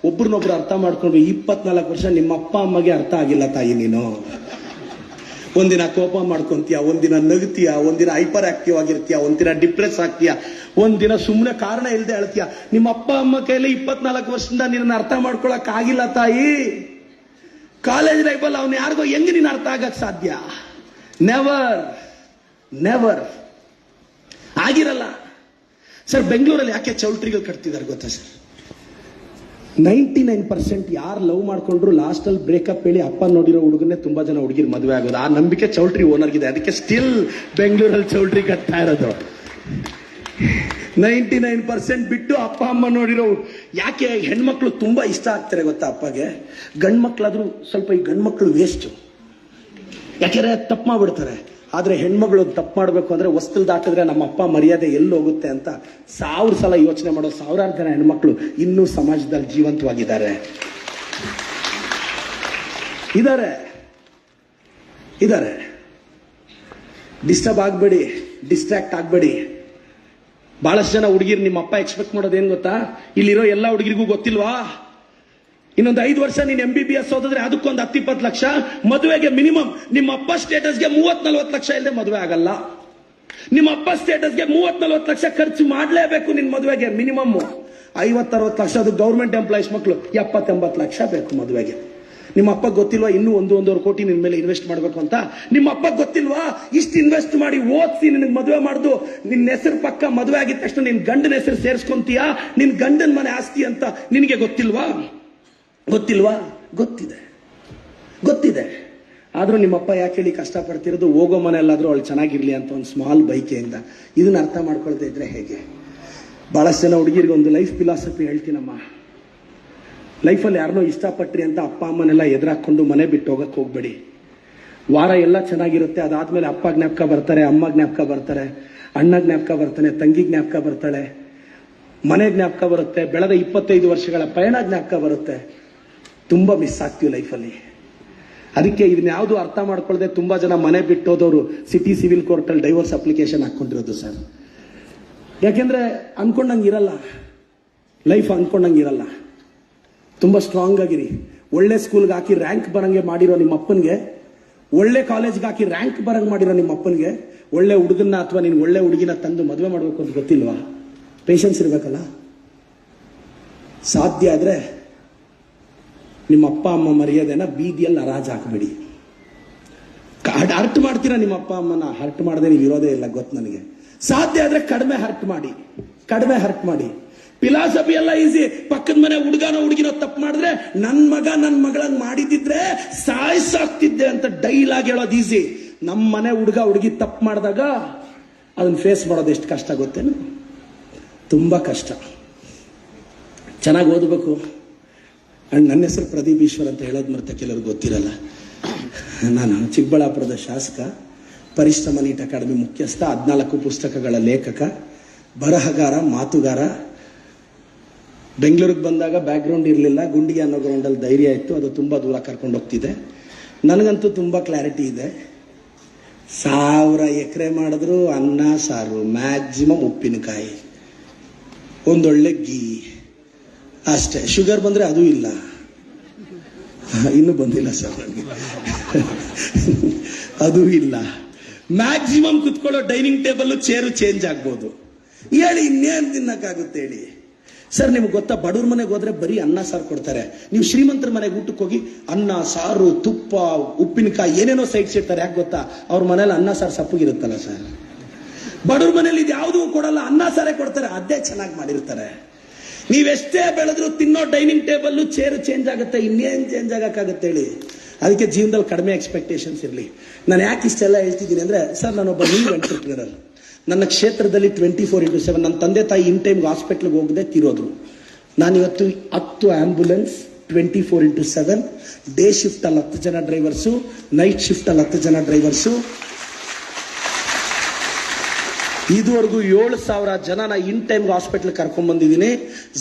[SPEAKER 1] ಒಬ್ರನ್ನೊಬ್ರು ಅರ್ಥ ಮಾಡ್ಕೊಂಡು. 24 ವರ್ಷ ನಿಮ್ಮ ಅಪ್ಪ ಅಮ್ಮಗೆ ಅರ್ಥ ಆಗಿಲ್ಲ ತಾಯಿ ನೀನು. ಒಂದಿನ ಕೋಪ ಮಾಡ್ಕೊಂತೀಯ, ಒಂದಿನ ನಗ್ತೀಯ, ಒಂದಿನ ಹೈಪರ್ ಆಕ್ಟಿವ್ ಆಗಿರ್ತೀಯ, ಒಂದಿನ ಡಿಪ್ರೆಸ್ ಆಗ್ತೀಯ, ಒಂದಿನ ಸುಮ್ಮನೆ ಕಾರಣ ಇಲ್ಲದೆ ಹೇಳ್ತೀಯ. ನಿಮ್ಮ ಅಪ್ಪ ಅಮ್ಮ ಕೈಲಿ 24 ವರ್ಷದಿಂದ ನಿನ್ನ ಅರ್ಥ ಮಾಡ್ಕೊಳಕ್ ಆಗಿಲ್ಲ ತಾಯಿ. ಕಾಲೇಜ್ ಲೈಫಲ್ಲಿ ಅವ್ನು ಯಾರಿಗೋ ಹೆಂಗ್ ನೀನು ಅರ್ಥ ಆಗಕ್ ಸಾಧ್ಯ? ನೆವರ್ ನೆವರ್ ಆಗಿರಲ್ಲ ಸರ್. ಬೆಂಗಳೂರಲ್ಲಿ ಯಾಕೆ ಚೌಲ್ಟ್ರಿಗಳು ಕಟ್ತಿದ್ದಾರೆ ಗೊತ್ತಾ ಸರ್? 99% ಯಾರು ಲವ್ ಮಾಡ್ಕೊಂಡ್ರು ಲಾಸ್ಟ್ ಅಲ್ಲಿ ಬ್ರೇಕಪ್ ಹೇಳಿ ಅಪ್ಪ ನೋಡಿರೋ ಹುಡುಗನ್ನೇ ತುಂಬಾ ಜನ ಹುಡುಗಿರ್ ಮದುವೆ ಆಗೋದು. ಆ ನಂಬಿಕೆ ಚೌಲ್ಟ್ರಿ ಓನರ್ಗಿದೆ, ಅದಕ್ಕೆ ಸ್ಟಿಲ್ ಬೆಂಗಳೂರಲ್ಲಿ ಚೌಲ್ಟ್ರಿ ಕಟ್ತಾ ಇರೋದು. 99% ಬಿಟ್ಟು ಅಪ್ಪ ಅಮ್ಮ ನೋಡಿರೋ. ಯಾಕೆ ಹೆಣ್ಮಕ್ಳು ತುಂಬಾ ಇಷ್ಟ ಆಗ್ತಾರೆ ಗೊತ್ತಾ ಅಪ್ಪಗೆ? ಗಂಡ್ ಮಕ್ಳಾದ್ರೂ ಸ್ವಲ್ಪ ಈ ಗಂಡ್ ಮಕ್ಳು ವೇಸ್ಟ್, ಯಾಕೆಂದ್ರೆ ತಪ್ಪು ಮಾಡ್ಬಿಡ್ತಾರೆ. ಆದ್ರೆ ಹೆಣ್ಮಗಳು ತಪ್ಪು ಮಾಡ್ಬೇಕು ಅಂದ್ರೆ ಹೊಸ್ತಲ್ ದಾಟಿದ್ರೆ ನಮ್ಮ ಅಪ್ಪ ಮರ್ಯಾದೆ ಎಲ್ಲಿ ಹೋಗುತ್ತೆ ಅಂತ 1000 ಸಲ ಯೋಚನೆ ಮಾಡೋ ಸಾವಿರಾರು ಜನ ಹೆಣ್ಮಕ್ಳು ಇನ್ನೂ ಸಮಾಜದಲ್ಲಿ ಜೀವಂತವಾಗಿದ್ದಾರೆ. ಇದಾರೆ. ಡಿಸ್ಟರ್ಬ್ ಆಗ್ಬೇಡಿ, ಡಿಸ್ಟ್ರಾಕ್ಟ್ ಆಗ್ಬೇಡಿ. ಬಹಳಷ್ಟು ಜನ ಹುಡುಗಿರು ನಿಮ್ಮ ಅಪ್ಪ ಎಕ್ಸ್ಪೆಕ್ಟ್ ಮಾಡೋದು ಏನ್ ಗೊತ್ತಾ? ಇಲ್ಲಿರೋ ಎಲ್ಲ ಹುಡುಗಿರಿಗೂ ಗೊತ್ತಿಲ್ವಾ? ಇನ್ನೊಂದು 5 ವರ್ಷ ನೀನು MBBS ಓದಿದ್ರೆ ಅದಕ್ಕೊಂದು 10-20 ಲಕ್ಷ, ಮದುವೆಗೆ ಮಿನಿಮಮ್ ನಿಮ್ಮ ಅಪ್ಪ ಸ್ಟೇಟಸ್ಗೆ 30-40 ಲಕ್ಷ ಇಲ್ಲದೆ ಮದುವೆ ಆಗಲ್ಲ. ನಿಮ್ಮ ಅಪ್ಪ ಸ್ಟೇಟಸ್ಗೆ 30-40 ಲಕ್ಷ ಖರ್ಚು ಮಾಡಲೇಬೇಕು ನಿನ್ ಮದುವೆಗೆ. ಮಿನಿಮಮ್ 50-60 ಲಕ್ಷ. ಅದು ಗೌರ್ಮೆಂಟ್ ಎಂಪ್ಲಾಯೀಸ್ ಮಕ್ಕಳು 70-80 ಲಕ್ಷ ಬೇಕು ಮದುವೆಗೆ. ನಿಮ್ಮ ಅಪ್ಪ ಗೊತ್ತಿಲ್ವಾ ಇನ್ನೂ 1-1.5 ಕೋಟಿ ನಿನ್ ಮೇಲೆ ಇನ್ವೆಸ್ಟ್ ಮಾಡ್ಬೇಕು ಅಂತ? ನಿಮ್ಮ ಅಪ್ಪ ಗೊತ್ತಿಲ್ವಾ ಇಷ್ಟು ಇನ್ವೆಸ್ಟ್ ಮಾಡಿ ಓದಿಸಿ ನಿನಗೆ ಮದುವೆ ಮಾಡುದು ನಿನ್ನ ಹೆಸರು ಪಕ್ಕ ಮದುವೆ ಆಗಿದ ತಕ್ಷಣ ನಿನ್ ಗಂಡನ ಹೆಸರು ಸೇರಿಸ್ಕೊಂತೀಯಾ, ನಿನ್ ಗಂಡನ ಮನೆ ಆಸ್ತಿ ಅಂತ ನಿನಗೆ ಗೊತ್ತಿಲ್ವಾ? ಗೊತ್ತಿದೆ. ಆದ್ರೂ ನಿಮ್ಮಪ್ಪ ಯಾಕೆ ಹೇಳಿ ಕಷ್ಟಪಡ್ತಿರೋದು? ಹೋಗೋ ಮನೆಯಲ್ಲಾದ್ರೂ ಅವಳು ಚೆನ್ನಾಗಿರ್ಲಿ ಅಂತ ಒಂದು ಸ್ಮಾಲ್ ಬೈಕೆಯಿಂದ. ಇದನ್ನ ಅರ್ಥ ಮಾಡ್ಕೊಳ್ತಾ ಇದ್ರೆ ಹೇಗೆ? ಬಹಳಷ್ಟು ಜನ ಹುಡುಗಿರಿಗೆ ಒಂದು ಲೈಫ್ ಫಿಲಾಸಫಿ ಹೇಳ್ತೀನಮ್ಮ. ಲೈಫಲ್ಲಿ ಯಾರನ್ನೋ ಇಷ್ಟಪಟ್ರಿ ಅಂತ ಅಪ್ಪ ಅಮ್ಮನೆಲ್ಲ ಎದುರಾಕೊಂಡು ಮನೆ ಬಿಟ್ಟು ಹೋಗಕ್ಕೆ ಹೋಗ್ಬೇಡಿ. ವಾರ ಎಲ್ಲ ಚೆನ್ನಾಗಿರುತ್ತೆ, ಅದಾದ್ಮೇಲೆ ಅಪ್ಪ ಜ್ಞಾಪಕ ಬರ್ತಾರೆ, ಅಮ್ಮ ಜ್ಞಾಪಕ ಬರ್ತಾರೆ, ಅಣ್ಣ ಜ್ಞಾಪಕ ಬರ್ತಾನೆ, ತಂಗಿ ಜ್ಞಾಪಕ ಬರ್ತಾಳೆ, ಮನೆ ಜ್ಞಾಪಕ ಬರುತ್ತೆ, ಬೆಳೆದ 25 ವರ್ಷಗಳ ಪಯಣ ಜ್ಞಾಪಕ ಬರುತ್ತೆ. ತುಂಬಾ ಮಿಸ್ ಆಗ್ತೀವಿ ಲೈಫಲ್ಲಿ. ಅದಕ್ಕೆ ಇದನ್ನ ಯಾವುದು ಅರ್ಥ ಮಾಡ್ಕೊಳ್ಳದೆ ತುಂಬಾ ಜನ ಮನೆ ಬಿಟ್ಟೋದವರು ಸಿಟಿ ಸಿವಿಲ್ ಕೋರ್ಟ್ ಅಲ್ಲಿ ಡೈವೋರ್ಸ್ ಅಪ್ಲಿಕೇಶನ್ ಹಾಕೊಂಡಿರೋದು ಸರ್. ಯಾಕೆಂದ್ರೆ ಅನ್ಕೊಂಡಂಗಿರಲ್ಲ ಲೈಫ್, ಅನ್ಕೊಂಡಂಗಿರಲ್ಲ. ತುಂಬಾ ಸ್ಟ್ರಾಂಗ್ ಆಗಿರಿ. ಒಳ್ಳೆ ಸ್ಕೂಲ್ಗೆ ಹಾಕಿ ರ್ಯಾಂಕ್ ಬರಂಗೆ ಮಾಡಿರೋ ನಿಮ್ಮ ಅಪ್ಪನ್ಗೆ, ಒಳ್ಳೆ ಕಾಲೇಜ್ಗೆ ಹಾಕಿ ರ್ಯಾಂಕ್ ಬರಂಗ್ ಮಾಡಿರೋ ನಿಮ್ಮ ಅಪ್ಪನ್ಗೆ ಒಳ್ಳೆ ಹುಡುಗನ್ನ ಅಥವಾ ನೀನು ಒಳ್ಳೆ ಹುಡುಗಿನ ತಂದು ಮದುವೆ ಮಾಡಬೇಕು ಅಂತ ಗೊತ್ತಿಲ್ವಾ? ಪೇಷನ್ಸ್ ಇರ್ಬೇಕಲ್ಲ. ಸಾಧ್ಯ ಆದ್ರೆ ನಿಮ್ಮ ಅಪ್ಪ ಅಮ್ಮ ಮರ್ಯಾದೆನ ಬೀದಿಯಲ್ಲಿ ಹರಾಜು ಹಾಕಬೇಡಿ. ಹರ್ಟ್ ಮಾಡ್ತೀರಾ ನಿಮ್ಮ ಅಪ್ಪ ಅಮ್ಮನ? ಹರ್ಟ್ ಮಾಡದೆ ನೀವು ಇರೋದೇ ಇಲ್ಲ ಗೊತ್ತು ನನಗೆ. ಸಾಧ್ಯ ಆದ್ರೆ ಕಡಿಮೆ ಹರ್ಟ್ ಮಾಡಿ. ಫಿಲಾಸಫಿ ಎಲ್ಲ ಈಸಿ. ಪಕ್ಕದ ಮನೆ ಹುಡುಗಿನೋ ತಪ್ಪು ಮಾಡಿದ್ರೆ ನನ್ ಮಗ ನನ್ ಮಗಳಂಗ್ ಮಾಡಿದಿದ್ರೆ ಸಾಯಿಸಾಗ್ತಿದ್ದೆ ಅಂತ ಡೈಲಾಗ್ ಹೇಳೋದು ಈಸಿ. ನಮ್ಮ ಮನೆ ಹುಡುಗಿ ತಪ್ಪು ಮಾಡಿದಾಗ ಅದನ್ನ ಫೇಸ್ ಮಾಡೋದು ಎಷ್ಟು ಕಷ್ಟ ಗೊತ್ತೇನು? ತುಂಬಾ ಕಷ್ಟ. ಚೆನ್ನಾಗಿ ಓದಬೇಕು. ನನ್ನ ಹೆಸರು ಪ್ರದೀಪ್ ಈಶ್ವರ್ ಅಂತ ಹೇಳೋದು ಮರ್ತೆ ಕೆಲವ್ರಿಗೆ ಗೊತ್ತಿರಲ್ಲ. ನಾನು ಚಿಕ್ಕಬಳ್ಳಾಪುರದ ಶಾಸಕ, ಪರಿಶ್ರಮ ನೀಟ್ ಅಕಾಡೆಮಿ ಮುಖ್ಯಸ್ಥ, 14 ಪುಸ್ತಕಗಳ ಲೇಖಕ, ಬರಹಗಾರ, ಮಾತುಗಾರ. ಬೆಂಗಳೂರಿಗೆ ಬಂದಾಗ ಬ್ಯಾಕ್ಗ್ರೌಂಡ್ ಇರಲಿಲ್ಲ, ಗುಂಡಿಗೆ ಅನ್ನೋ ಗ್ರೌಂಡಲ್ಲಿ ಧೈರ್ಯ ಇತ್ತು, ಅದು ತುಂಬ ದೂರ ಕರ್ಕೊಂಡು ಹೋಗ್ತಿದೆ. ನನಗಂತೂ ತುಂಬ ಕ್ಲಾರಿಟಿ ಇದೆ. 1000 ಎಕರೆ ಮಾಡಿದ್ರು ಅನ್ನ ಸಾರು, ಮ್ಯಾಕ್ಸಿಮಮ್ ಉಪ್ಪಿನಕಾಯಿ, ಒಂದೊಳ್ಳೆ ಗೀ ಅಷ್ಟೇ. ಶುಗರ್ ಬಂದ್ರೆ ಅದು ಇಲ್ಲ, ಇನ್ನೂ ಬಂದಿಲ್ಲ ಸರ್ ನನಗೆ. ಅದು ಇಲ್ಲ. ಮ್ಯಾಕ್ಸಿಮಮ್ ಕುತ್ಕೊಳ್ಳೋ ಡೈನಿಂಗ್ ಟೇಬಲ್ ಚೇರು ಚೇಂಜ್ ಆಗ್ಬೋದು. ಹೇಳಿ ಇನ್ನೇನು ತಿನ್ನಕ್ಕಾಗುತ್ತೆ ಹೇಳಿ? ಸರ್ ನಿಮ್ಗೆ ಗೊತ್ತಾ, ಬಡವ್ರ ಮನೆಗೆ ಹೋದ್ರೆ ಬರೀ ಅನ್ನ ಸಾರು ಕೊಡ್ತಾರೆ. ನೀವು ಶ್ರೀಮಂತರ ಮನೆಗೆ ಊಟಕ್ಕೆ ಹೋಗಿ ಅನ್ನ ಸಾರು ತುಪ್ಪ ಉಪ್ಪಿನಕಾಯಿ ಏನೇನೋ ಸೈಡ್ಸ್ ಇರ್ತಾರೆ. ಯಾಕೆ ಗೊತ್ತಾ? ಅವ್ರ ಮನೇಲಿ ಅನ್ನ ಸಾರು ಸಪ್ಪಗಿರುತ್ತಲ್ಲ ಸರ್. ಬಡವ್ರ ಮನೇಲಿ ಇದು ಯಾವುದೂ ಕೊಡಲ್ಲ, ಅನ್ನ ಸಾರೇ ಕೊಡ್ತಾರೆ, ಅದೇ ಚೆನ್ನಾಗಿ ಮಾಡಿರ್ತಾರೆ. ನೀವೆಷ್ಟೇ ಬೆಳೆದ್ರು ತಿನ್ನೋ ಡೈನಿಂಗ್ ಟೇಬಲ್ ಚೇರ್ ಚೇಂಜ್ ಆಗುತ್ತೆ, ಇನ್ನೇನ್ ಚೇಂಜ್ ಆಗಕ್ಕಾಗತ್ತೆ ಹೇಳಿ. ಅದಕ್ಕೆ ಜೀವನದಲ್ಲಿ ಕಡಿಮೆ ಎಕ್ಸ್ಪೆಕ್ಟೇಷನ್ಸ್ ಇರಲಿ. ನಾನು ಯಾಕೆ ಇಷ್ಟೆಲ್ಲ ಹೇಳ್ತಿದ್ದೀನಿ ಅಂದ್ರೆ, ಸರ್ ನಾನೊಬ್ಬ ನ್ಯೂ ಎಂಟರ್ಪ್ರಿನರ್. ನನ್ನ ಕ್ಷೇತ್ರದಲ್ಲಿ 24/7 ನನ್ನ ತಂದೆ ತಾಯಿ ಇನ್ ಟೈಮ್ಗೆ ಹಾಸ್ಪಿಟ್ಲ್ಗೆ ಹೋಗದೆ ತಿರೋದ್ರು. ನಾನಿವತ್ತು 10 ಆಂಬ್ಯುಲೆನ್ಸ್ 24/7, ಡೇ ಶಿಫ್ಟ್ ಅಲ್ಲಿ 10 ಜನ ಡ್ರೈವರ್ಸು, ನೈಟ್ ಶಿಫ್ಟ್ ಅಲ್ಲಿ 10 ಜನ ಡ್ರೈವರ್ಸು, ಇದುವರೆಗೂ 7,000 ಜನನ ಇನ್ ಟೈಮ್ಗೆ ಹಾಸ್ಪಿಟಲ್ ಕರ್ಕೊಂಡ್ ಬಂದಿದ್ದೀನಿ.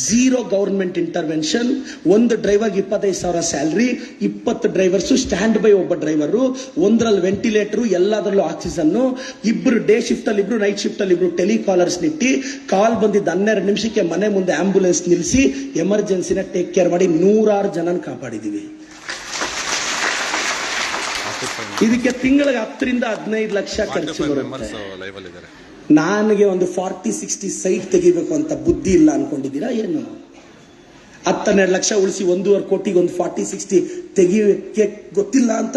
[SPEAKER 1] 0 ಗವರ್ಮೆಂಟ್ ಇಂಟರ್ವೆನ್ಷನ್. ಒಂದು ಡ್ರೈವರ್ಗೆ 25,000 ಸ್ಯಾಲ್ರಿ, 20 ಡ್ರೈವರ್ಸು, ಸ್ಟ್ಯಾಂಡ್ ಬೈ ಒಬ್ಬ ಡ್ರೈವರು, ಒಂದರಲ್ಲಿ ವೆಂಟಿಲೇಟರ್, ಎಲ್ಲದರಲ್ಲೂ ಆಕ್ಸಿಜನ್, ಇಬ್ರು ಡೇ ಶಿಫ್ಟ್ ಅಲ್ಲಿ ಇಬ್ರು, ನೈಟ್ ಶಿಫ್ಟ್ ಅಲ್ಲಿ ಇಬ್ರು ಟೆಲಿಕಾಲರ್ಸ್ ನಿಟ್ಟಿ, ಕಾಲ್ ಬಂದಿದ್ದ 12 ನಿಮಿಷಕ್ಕೆ ಮನೆ ಮುಂದೆ ಆಂಬ್ಯುಲೆನ್ಸ್ ನಿಲ್ಲಿಸಿ ಎಮರ್ಜೆನ್ಸಿನ ಟೇಕ್ ಕೇರ್ ಮಾಡಿ 106 ಜನನ ಕಾಪಾಡಿದೀವಿ. ಇದಕ್ಕೆ ತಿಂಗಳಿಗೆ 10ರಿಂದ 15 ಲಕ್ಷ ಖರ್ಚು ಬರುತ್ತೆ. ನನಗೆ ಒಂದು 40-60 ಸೈಟ್ ತೆಗಿಬೇಕು ಅಂತ ಬುದ್ಧಿ ಇಲ್ಲ ಅನ್ಕೊಂಡಿದ್ದೀರಾ ಏನು? 10-12 ಲಕ್ಷ ಉಳಿಸಿ 1.5 ಕೋಟಿಗೆ ಒಂದು 40-60 ತೆಗಿಯಕ್ಕೆ ಗೊತ್ತಿಲ್ಲ ಅಂತ,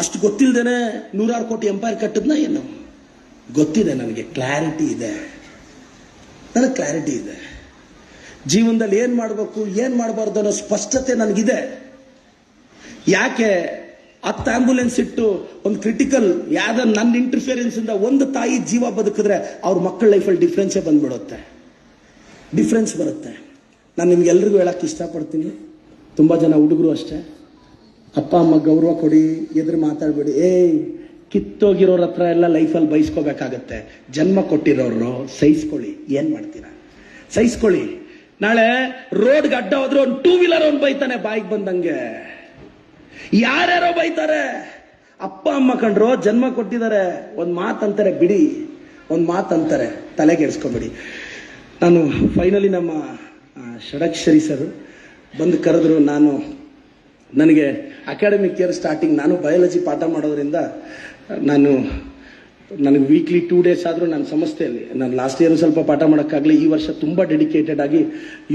[SPEAKER 1] ಅಷ್ಟು ಗೊತ್ತಿಲ್ಲದೇನೆ 106 ಕೋಟಿ ಎಂಪೈರ್ ಕಟ್ಟದ್ನ ಏನು? ಗೊತ್ತಿದೆ ನನಗೆ, ಕ್ಲಾರಿಟಿ ಇದೆ, ನನಗೆ ಕ್ಲಾರಿಟಿ ಇದೆ. ಜೀವನದಲ್ಲಿ ಏನ್ ಮಾಡಬೇಕು ಏನ್ ಮಾಡಬಾರ್ದು ಅನ್ನೋ ಸ್ಪಷ್ಟತೆ ನನಗಿದೆ. ಯಾಕೆ 10 ಆಂಬ್ಯುಲೆನ್ಸ್ ಇಟ್ಟು ಒಂದು ಕ್ರಿಟಿಕಲ್ ಯಾವ್ದ ನನ್ನ ಇಂಟರ್ಫಿಯರೆನ್ಸ್ ಇಂದ ಒಂದು ತಾಯಿ ಜೀವ ಬದುಕಿದ್ರೆ ಅವ್ರ ಮಕ್ಕಳ ಲೈಫಲ್ಲಿ ಡಿಫ್ರೆನ್ಸೇ ಬಂದ್ಬಿಡುತ್ತೆ, ಡಿಫ್ರೆನ್ಸ್ ಬರುತ್ತೆ. ನಾನು ನಿಮ್ಗೆಲ್ರಿಗೂ ಹೇಳಕ್ ಇಷ್ಟಪಡ್ತೀನಿ, ತುಂಬಾ ಜನ ಹುಡುಗರು ಅಷ್ಟೇ, ಅಪ್ಪ ಅಮ್ಮ ಗೌರವ ಕೊಡಿ, ಎದುರು ಮಾತಾಡ್ಬೇಡಿ. ಕಿತ್ತೋಗಿರೋರ ಹತ್ರ ಎಲ್ಲ ಲೈಫಲ್ಲಿ ಬಯಸ್ಕೋಬೇಕಾಗತ್ತೆ. ಜನ್ಮ ಕೊಟ್ಟಿರೋರು ಸಹಿಸ್ಕೊಳ್ಳಿ. ಏನ್ ಮಾಡ್ತೀರಾ? ಸಹಿಸ್ಕೊಳ್ಳಿ. ನಾಳೆ ರೋಡ್ಗೆ ಅಡ್ಡ ಹೋದ್ರೆ ಒಂದು 2 ವೀಲರ್ ಅವ್ನು ಬೈತಾನೆ ಬಾಯಿಗೆ ಬಂದಂಗೆ, ಯಾರ್ಯಾರೋ ಬೈತಾರೆ. ಅಪ್ಪ ಅಮ್ಮ ಕಂಡ್ರು ಜನ್ಮ ಕೊಟ್ಟಿದ್ದಾರೆ, ಒಂದ್ ಮಾತಂತಾರೆ ಬಿಡಿ, ಒಂದ್ ಮಾತಂತಾರೆ, ತಲೆ ಕೆಡಿಸ್ಕೊಬೇಡಿ. ನಾನು ಫೈನಲಿ ನಮ್ಮ ಷಡಕ್ಷರಿ ಸರ್ ಬಂದು ಕರೆದ್ರು. ನನಗೆ ಅಕಾಡೆಮಿಕ್ ಇಯರ್ ಸ್ಟಾರ್ಟಿಂಗ್, ನಾನು ಬಯಾಲಜಿ ಪಾಠ ಮಾಡೋದ್ರಿಂದ ನನಗೆ ವೀಕ್ಲಿ 2 ಡೇಸ್ ಆದರೂ ನನ್ನ ಸಂಸ್ಥೆಯಲ್ಲಿ, ನಾನು ಲಾಸ್ಟ್ ಇಯರ್ ಸ್ವಲ್ಪ ಪಾಠ ಮಾಡೋಕ್ಕಾಗಲಿ, ಈ ವರ್ಷ ತುಂಬ ಡೆಡಿಕೇಟೆಡ್ ಆಗಿ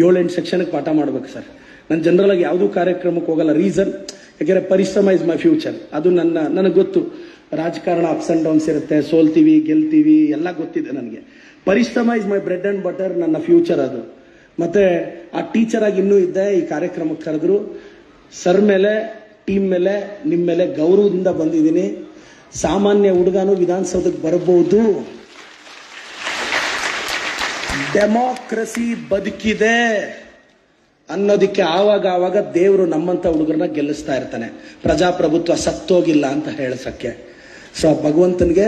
[SPEAKER 1] 7-8 ಸೆಕ್ಷನ್ಗೆ ಪಾಠ ಮಾಡ್ಬೇಕು ಸರ್. ನಾನು ಜನರಲ್ ಆಗಿ ಯಾವುದೂ ಕಾರ್ಯಕ್ರಮಕ್ಕೆ ಹೋಗಲ್ಲ. ರೀಸನ್, ಯಾಕೆಂದರೆ ಪರಿಶ್ರಮ ಇಸ್ ಮೈ ಫ್ಯೂಚರ್. ಅದು ನನಗೆ ಗೊತ್ತು. ರಾಜಕಾರಣ ಅಪ್ಸ್ ಅಂಡ್ ಡೌನ್ಸ್ ಇರುತ್ತೆ, ಸೋಲ್ತೀವಿ ಗೆಲ್ತೀವಿ ಎಲ್ಲ ಗೊತ್ತಿದೆ ನನಗೆ. ಪರಿಶ್ರಮ is my bread and butter, ನನ್ನ ಫ್ಯೂಚರ್ ಅದು. ಮತ್ತೆ ಆ ಟೀಚರ್ ಆಗಿ ಇನ್ನೂ ಇದ್ದೆ. ಈ ಕಾರ್ಯಕ್ರಮಕ್ಕೆ ಕರೆದ್ರು. ಸರ್ ಮೇಲೆ, ಟೀಮ್ ಮೇಲೆ, ನಿಮ್ಮ ಮೇಲೆ ಗೌರವದಿಂದ ಬಂದಿದ್ದೀನಿ. ಸಾಮಾನ್ಯ ಹುಡುಗನು ವಿಧಾನಸೌಧಕ್ಕೆ ಬರಬಹುದು. ಡೆಮಾಕ್ರಸಿ ಬದುಕಿದೆ ಅನ್ನೋದಕ್ಕೆ ಆವಾಗ ದೇವರು ನಮ್ಮಂತ ಹುಡುಗರನ್ನ ಗೆಲ್ಲಿಸ್ತಾ ಇರ್ತಾನೆ. ಪ್ರಜಾಪ್ರಭುತ್ವ ಸತ್ತೋಗಿಲ್ಲ ಅಂತ ಹೇಳಸಕ್ಕೆ. ಸೊ ಭಗವಂತನಿಗೆ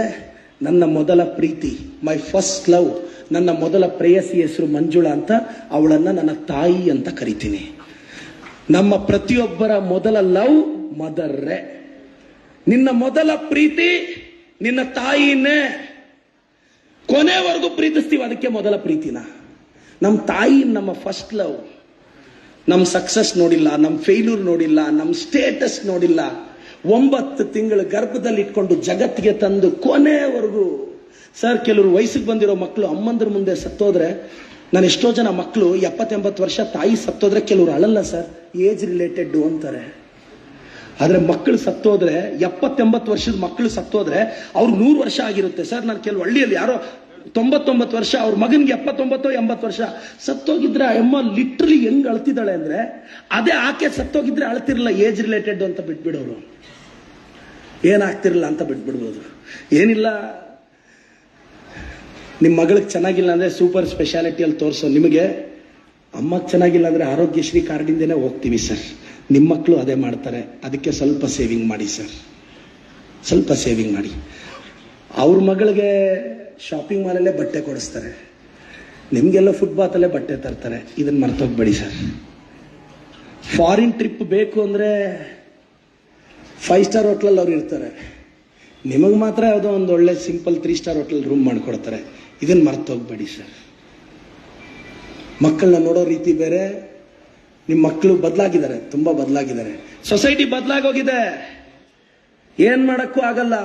[SPEAKER 1] ನನ್ನ ಮೊದಲ ಪ್ರೀತಿ, ಮೈ ಫಸ್ಟ್ ಲವ್, ನನ್ನ ಮೊದಲ ಪ್ರೇಯಸಿ ಹೆಸರು ಮಂಜುಳಾ ಅಂತ, ಅವಳನ್ನ ನನ್ನ ತಾಯಿ ಅಂತ ಕರಿತೀನಿ. ನಮ್ಮ ಪ್ರತಿಯೊಬ್ಬರ ಮೊದಲ ಲವ್ ಮದರ್ರೆ. ನಿನ್ನ ಮೊದಲ ಪ್ರೀತಿ ನಿನ್ನ ತಾಯಿನೇ. ಕೊನೆವರೆಗೂ ಪ್ರೀತಿಸ್ತೀವಿ, ಅದಕ್ಕೆ ಮೊದಲ ಪ್ರೀತಿನ. ನಮ್ಮ ತಾಯಿ ನಮ್ಮ ಫಸ್ಟ್ ಲವ್. ನಮ್ಮ ಸಕ್ಸಸ್ ನೋಡಿಲ್ಲ, ನಮ್ಮ ಫೇಲ್ಯೂರ್ ನೋಡಿಲ್ಲ, ನಮ್ಮ ಸ್ಟೇಟಸ್ ನೋಡಿಲ್ಲ. 9 ತಿಂಗಳು ಗರ್ಭದಲ್ಲಿ ಇಟ್ಕೊಂಡು ಜಗತ್ತಿಗೆ ತಂದು ಕೊನೆವರೆಗೂ. ಸರ್, ಕೆಲವರು ವಯಸ್ಸಿಗೆ ಬಂದಿರೋ ಮಕ್ಕಳು ಅಮ್ಮಂದ್ರ ಮುಂದೆ ಸತ್ತೋದ್ರೆ, ನಾನು ಎಷ್ಟೋ ಜನ ಮಕ್ಕಳು 70-80 ವರ್ಷ ತಾಯಿ ಸತ್ತೋದ್ರೆ ಕೆಲವರು ಅಳಲ್ಲ ಸರ್, ಏಜ್ ರಿಲೇಟೆಡ್ ಅಂತಾರೆ. ಆದ್ರೆ ಮಕ್ಕಳು ಸತ್ತೋದ್ರೆ, 70-80 ವರ್ಷದ ಮಕ್ಕಳು ಸತ್ತೋದ್ರೆ ಅವ್ರಿಗೆ 100 ವರ್ಷ ಆಗಿರುತ್ತೆ ಸರ್. ನಾನು ಕೆಲವು ಹಳ್ಳಿಯಲ್ಲಿ ಯಾರೋ 99 ವರ್ಷ, ಅವ್ರ ಮಗನ್ಗೆ 79-80 ವರ್ಷ ಸತ್ತೋಗಿದ್ರೆ ಅಮ್ಮ ಲಿಟ್ರಲಿ ಹೆಂಗ್ ಅಳ್ತಿದ್ದಾಳೆ ಅಂದ್ರೆ, ಅದೇ ಆಕೆ ಸತ್ತೋಗಿದ್ರೆ ಅಳ್ತಿರ್ಲಿಲ್ಲ, ಏಜ್ ರಿಲೇಟೆಡ್ ಅಂತ ಬಿಟ್ಬಿಡೋರು, ಏನಾಗ್ತಿರಲ್ಲ ಅಂತ ಬಿಟ್ಬಿಡ್ಬೋದು. ಏನಿಲ್ಲ, ನಿಮ್ಮ ಮಗಳಿಗೆ ಚೆನ್ನಾಗಿಲ್ಲ ಅಂದ್ರೆ ಸೂಪರ್ ಸ್ಪೆಷಾಲಿಟಿಯಲ್ಲಿ ತೋರಿಸೋ. ನಿಮಗೆ ಅಮ್ಮಗ್ ಚೆನ್ನಾಗಿಲ್ಲ ಅಂದ್ರೆ ಆರೋಗ್ಯಶ್ರೀ ಕಾರ್ಡಿಂದನೇ ಹೋಗ್ತೀವಿ ಸರ್. ನಿಮ್ಮ ಮಕ್ಕಳು ಅದೇ ಮಾಡ್ತಾರೆ. ಅದಕ್ಕೆ ಸ್ವಲ್ಪ ಸೇವಿಂಗ್ ಮಾಡಿ ಸರ್, ಸ್ವಲ್ಪ ಸೇವಿಂಗ್ ಮಾಡಿ. ಅವ್ರ ಮಗಳಿಗೆ ಶಾಪಿಂಗ್ ಮಾಲಲ್ಲೇ ಬಟ್ಟೆ ಕೊಡಿಸ್ತಾರೆ, ನಿಮ್ಗೆಲ್ಲ ಫುಟ್ಪಾತಲ್ಲೇ ಬಟ್ಟೆ ತರ್ತಾರೆ. ಇದನ್ನ ಮರ್ತೋಗ್ಬೇಡಿ ಸರ್. ಫಾರಿನ್ ಟ್ರಿಪ್ ಬೇಕು ಅಂದ್ರೆ 5 ಸ್ಟಾರ್ ಹೋಟ್ಲಲ್ಲಿ ಅವ್ರು ಇರ್ತಾರೆ, ನಿಮಗೆ ಮಾತ್ರ ಯಾವುದೋ ಒಂದು ಒಳ್ಳೆ ಸಿಂಪಲ್ 3 ಸ್ಟಾರ್ ಹೋಟೆಲ್ ರೂಮ್ ಮಾಡಿಕೊಡ್ತಾರೆ. ಇದನ್ನ ಮರ್ತೋಗ್ಬೇಡಿ ಸರ್. ಮಕ್ಕಳನ್ನ ನೋಡೋ ರೀತಿ ಬೇರೆ. ನಿಮ್ಮ ಮಕ್ಕಳು ಬದಲಾಗಿದ್ದಾರೆ, ತುಂಬಾ ಬದಲಾಗಿದ್ದಾರೆ. ಸೊಸೈಟಿ ಬದಲಾಗೋಗಿದೆ, ಏನ್ ಮಾಡಕ್ಕೂ ಆಗಲ್ಲ.